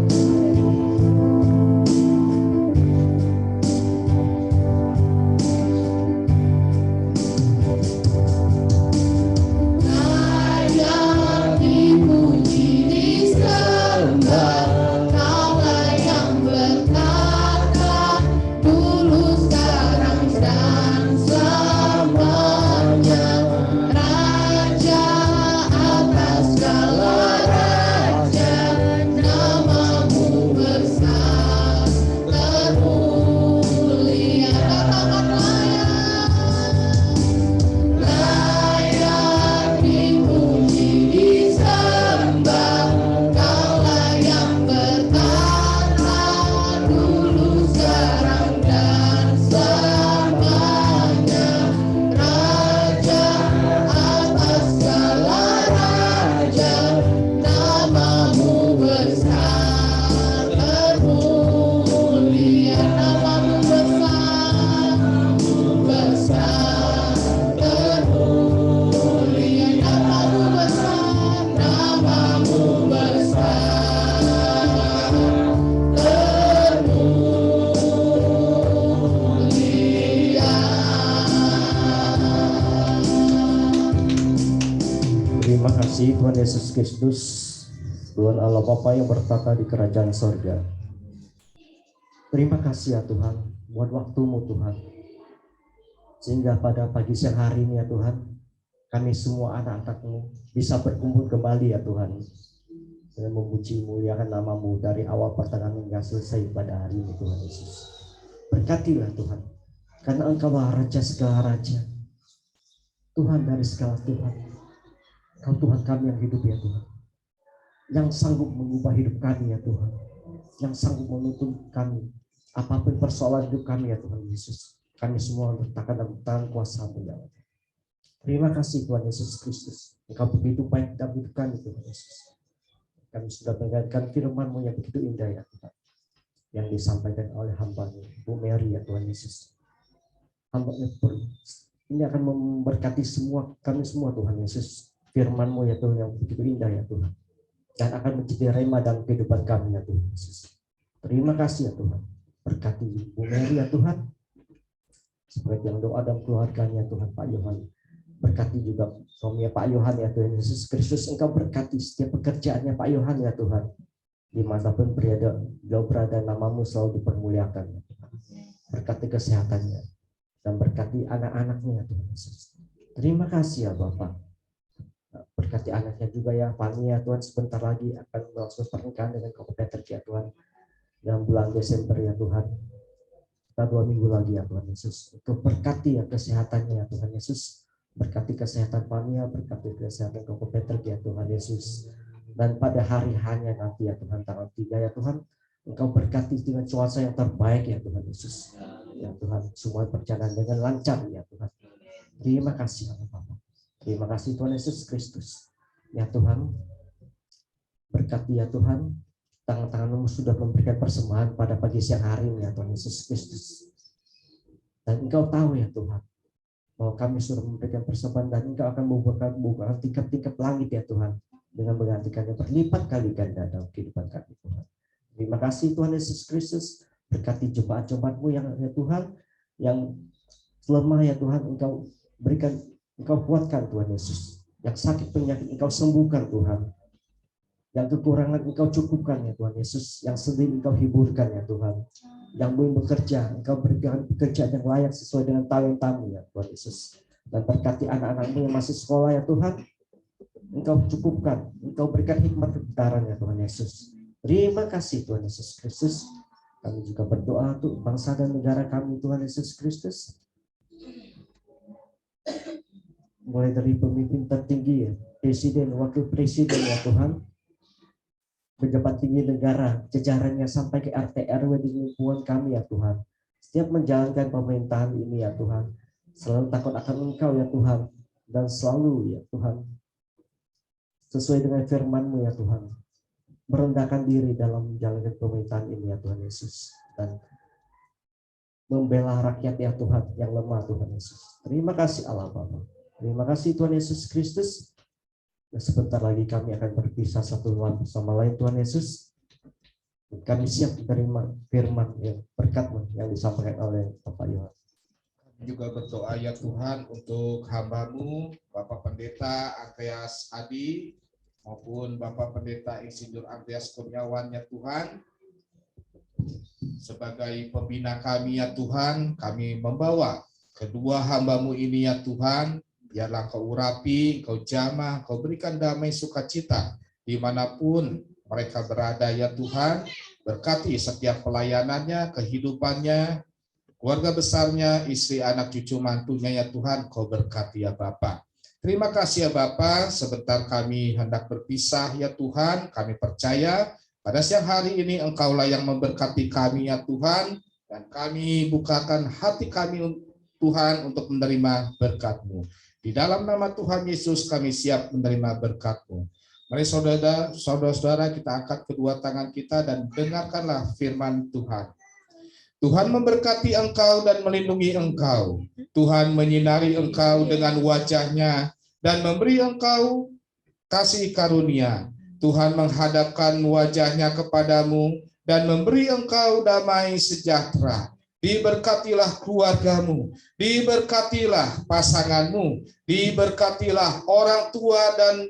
Terima kasih Tuhan Yesus Kristus, Tuhan Allah Bapa yang bertata di kerajaan sorga. Terima kasih ya Tuhan buat waktu-Mu Tuhan, sehingga pada pagi siang hari ini ya Tuhan, kami semua anak-anak-Mu bisa berkumpul kembali ya Tuhan, dengan memuji muliakan nama-Mu dari awal pertengahan hingga selesai pada hari ini Tuhan Yesus. Berkatilah Tuhan, karena Engkaulah Raja segala Raja, Tuhan dari segala Tuhan. Kau Tuhan kami yang hidup ya Tuhan, yang sanggup mengubah hidup kami ya Tuhan, yang sanggup menuntun kami apapun persoalan hidup kami ya Tuhan Yesus. Kami semua bertahan dalam tangan kuasa-Mu ya Allah. Terima kasih Tuhan Yesus Kristus, Engkau begitu baik dalam hidup kami Tuhan Yesus. Kami sudah mendengarkan firman-Mu yang begitu indah ya Tuhan, yang disampaikan oleh hamba-Mu Bu Mary ya Tuhan Yesus. Hamba-Mu ini akan memberkati semua kami semua Tuhan Yesus. Firman-Mu ya Tuhan yang begitu indah ya Tuhan, dan akan menjadi rema dalam kehidupan kami ya Tuhan Yesus. Terima kasih ya Tuhan, berkati Bu Mary ya Tuhan, seperti yang doa dan keluarganya Tuhan Pak Yohan. Berkati juga suami Pak Yohan ya Tuhan Yesus Kristus. Engkau berkati setiap pekerjaannya Pak Yohan ya Tuhan, dimanapun beliau berada, nama-Mu selalu dipermuliakan ya Tuhan. Berkati kesehatannya dan berkati anak-anaknya ya Tuhan Yesus. Terima kasih ya Bapak. Berkati anaknya juga ya Fani ya Tuhan, sebentar lagi akan melangsungkan pernikahan dengan Koko Peter ya Tuhan dalam bulan Desember ya Tuhan. Kita 2 minggu lagi ya Tuhan Yesus. Untuk berkati ya kesehatannya ya Tuhan Yesus. Berkati kesehatan Fani ya, berkati kesehatan Koko Peter ya Tuhan Yesus. Dan pada hari hanya nanti ya Tuhan tanggal 3 ya Tuhan, Engkau berkati dengan cuaca yang terbaik ya Tuhan Yesus. Ya Tuhan, semua berjalan dengan lancar ya Tuhan. Terima kasih Allah Bapa. Terima kasih Tuhan Yesus Kristus. Ya Tuhan, berkati ya Tuhan, tangan-tangan-Mu sudah memberikan persembahan pada pagi siang hari ini ya Tuhan Yesus Kristus. Dan Engkau tahu ya Tuhan, bahwa kami sudah memberikan persembahan dan Engkau akan membukakan tingkat-tingkat langit ya Tuhan, dengan menggantikannya berlipat kali ganda dalam kehidupan kami Tuhan. Terima kasih Tuhan Yesus Kristus, berkati jemaat-jemaat-Mu yang ya Tuhan, yang lemah ya Tuhan, Engkau berikan, Engkau kuatkan Tuhan Yesus. Yang sakit penyakit Engkau sembuhkan Tuhan. Yang kekurangan Engkau cukupkan ya Tuhan Yesus. Yang sedih Engkau hiburkan ya Tuhan. Yang belum bekerja, Engkau berikan pekerjaan yang layak sesuai dengan talentamu ya Tuhan Yesus. Dan berkati anak-anak-Mu yang masih sekolah ya Tuhan, Engkau cukupkan, Engkau berikan hikmat kebenaran ya Tuhan Yesus. Terima kasih Tuhan Yesus Kristus. Kami juga berdoa untuk bangsa dan negara kami Tuhan Yesus Kristus. Mulai dari pemimpin tertinggi ya, presiden, wakil presiden ya Tuhan, pejabat tinggi negara, jajarannya sampai ke RT RW di lingkungan kami ya Tuhan. Setiap menjalankan pemerintahan ini ya Tuhan, selalu takut akan Engkau ya Tuhan, dan selalu ya Tuhan sesuai dengan firman-Mu ya Tuhan, merendahkan diri dalam menjalankan pemerintahan ini ya Tuhan Yesus, dan membela rakyat ya Tuhan yang lemah Tuhan Yesus. Terima kasih Allah Bapa. Terima kasih Tuhan Yesus Kristus. Dan sebentar lagi kami akan berpisah satu sama lain Tuhan Yesus. Kami siap menerima firman yang berkat-Mu yang disampaikan oleh Bapak Yohan. Kami juga berdoa ya Tuhan untuk hamba-Mu, Bapak Pendeta Andreas Adi, maupun Bapak Pendeta Insinyur Andreas Kurniawan ya Tuhan. Sebagai pembina kami ya Tuhan, kami membawa kedua hamba-Mu ini ya Tuhan. Biarlah Kau urapi, Kau jamah, Kau berikan damai sukacita dimanapun mereka berada ya Tuhan. Berkati setiap pelayanannya, kehidupannya, keluarga besarnya, istri, anak, cucu, mantunya ya Tuhan. Kau berkati ya Bapa. Terima kasih ya Bapa. Sebentar kami hendak berpisah ya Tuhan. Kami percaya pada siang hari ini Engkaulah yang memberkati kami ya Tuhan. Dan kami bukakan hati kami Tuhan untuk menerima berkat-Mu. Di dalam nama Tuhan Yesus kami siap menerima berkat-Mu. Mari saudara-saudara kita angkat kedua tangan kita dan dengarkanlah firman Tuhan. Tuhan memberkati engkau dan melindungi engkau. Tuhan menyinari engkau dengan wajah-Nya dan memberi engkau kasih karunia. Tuhan menghadapkan wajah-Nya kepadamu dan memberi engkau damai sejahtera. Diberkatilah keluargamu, diberkatilah pasanganmu, diberkatilah orang tua dan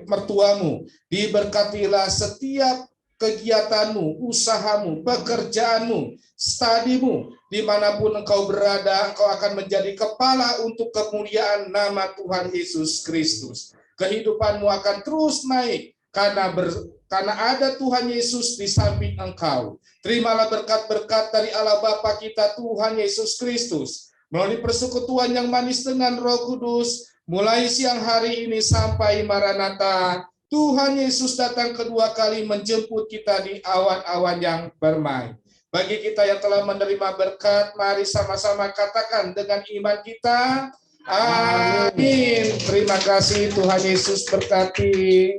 mertuamu, diberkatilah setiap kegiatanmu, usahamu, pekerjaanmu, studimu, dimanapun engkau berada, engkau akan menjadi kepala untuk kemuliaan nama Tuhan Yesus Kristus. Kehidupanmu akan terus naik karena ada Tuhan Yesus di samping engkau. Terimalah berkat-berkat dari Allah Bapa kita Tuhan Yesus Kristus melalui persekutuan yang manis dengan Roh Kudus mulai siang hari ini sampai Maranatha. Tuhan Yesus datang kedua kali menjemput kita di awan-awan yang bermain. Bagi kita yang telah menerima berkat, mari sama-sama katakan dengan iman kita, amin. Terima kasih, Tuhan Yesus berkati.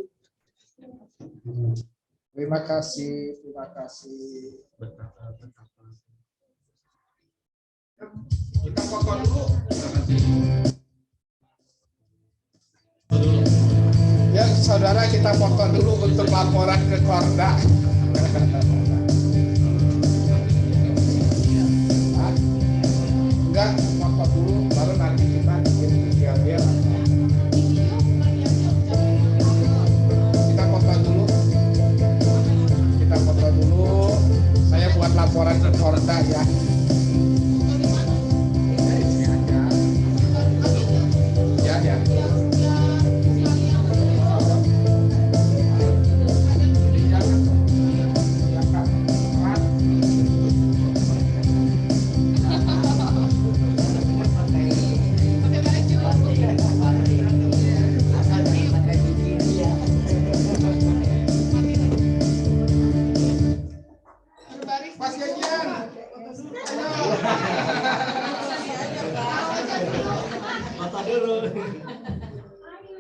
Terima kasih, terima kasih. Kita foto dulu. Ya, saudara, kita foto dulu untuk laporan ke Korda. Enggak, foto dulu, baru nanti kita diambil. Kita foto dulu. Kita foto dulu. Saya buat laporan ke Korda ya. Ya, ya.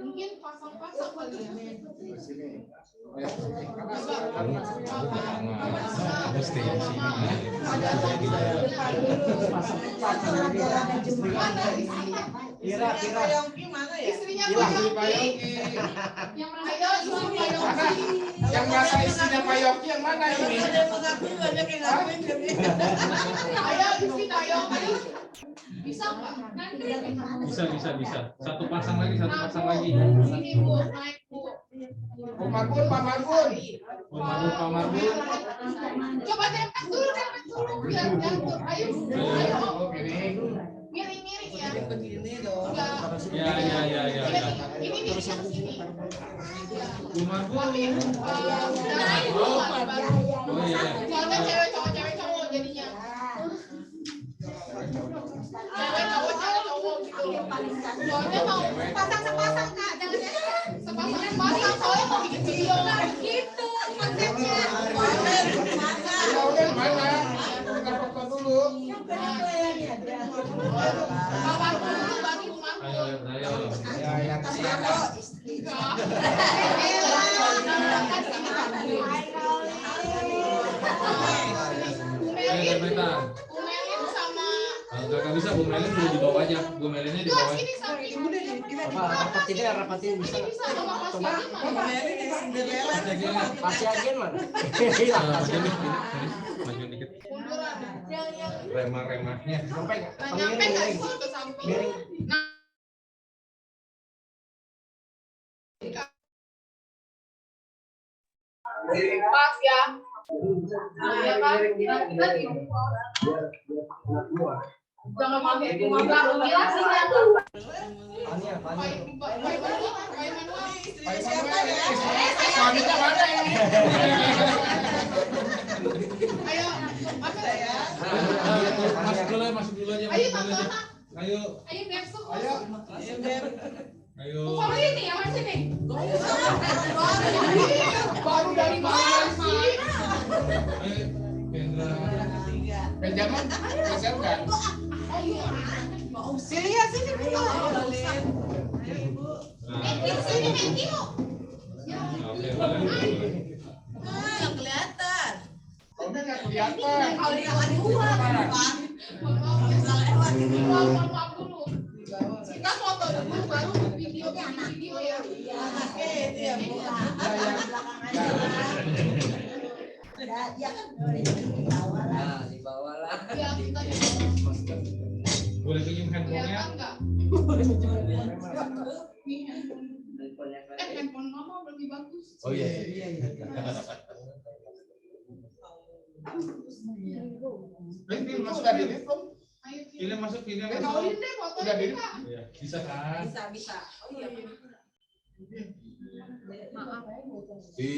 Mungkin pasang-pasang kali ya. Istrinya Yang bahasa istrinya Pak Yogi yang mana ini? Ayo istri Pak Yogi. Bisa nggak? Bisa. Satu pasang lagi. Ini Bu, naik Bu. Pak Margun, Pak Margun. Pak Margun. Coba tempet dulu biar jatuh. Ayo. Miring-miring ya. Ya. Ini di sini. Pak Margun. Tapi Oh iya. soalnya cewek cowok jadinya. Cewek cowok gitu. Soalnya mau pasang sepasang Kak, jangan sepasang soalnya mau bikin video gitu konsepnya. Ya udah mana? Kita foto dulu. Kapan dulu baru rumah. Ayo. Ya yang siapa? Umelin sama Nggak bisa, Bu Melin dulu di bawah aja. Bu Melinnya di bawah. ini samping Rapatin. bisa sama Mas Yadi mana? Pasti agen mana? Maju dikit. Munduran. Remah-remahnya. Sampai Nah, nyampe nggak sih ke samping? Pas ya. Ya kan? Lagi. Jangan pakai belakang gila sih ya. Suaminya mana ini? Ayo, masuk ya. Masuk dulu aja. Ayo tonton. Ayo. Ayo besok. Ayo. Kok ini ya Mas ini? Baru dari mana sih? Ayo. Kendra. Benjamin, geser kan? Silia sini Bu. Sini Mengki. Oke. Yang kelihatan. Udah nggak kelihatan. Kalau yang ada dua. Maaf dulu. Kita foto dulu baru video ya. Oke, itu ya Bu. Di bawah lah. Ya, kita Boleh pinjam handphonenya? kelihatan nggak? Handphone mama lebih bagus. Oh iya. Ini masuk dari ini belum? Ayo. Pilih masuk. Kaulin deh fotonya. Udah di- Kak. Iya, bisa kan? Bisa. Oh iya. Maaf. Di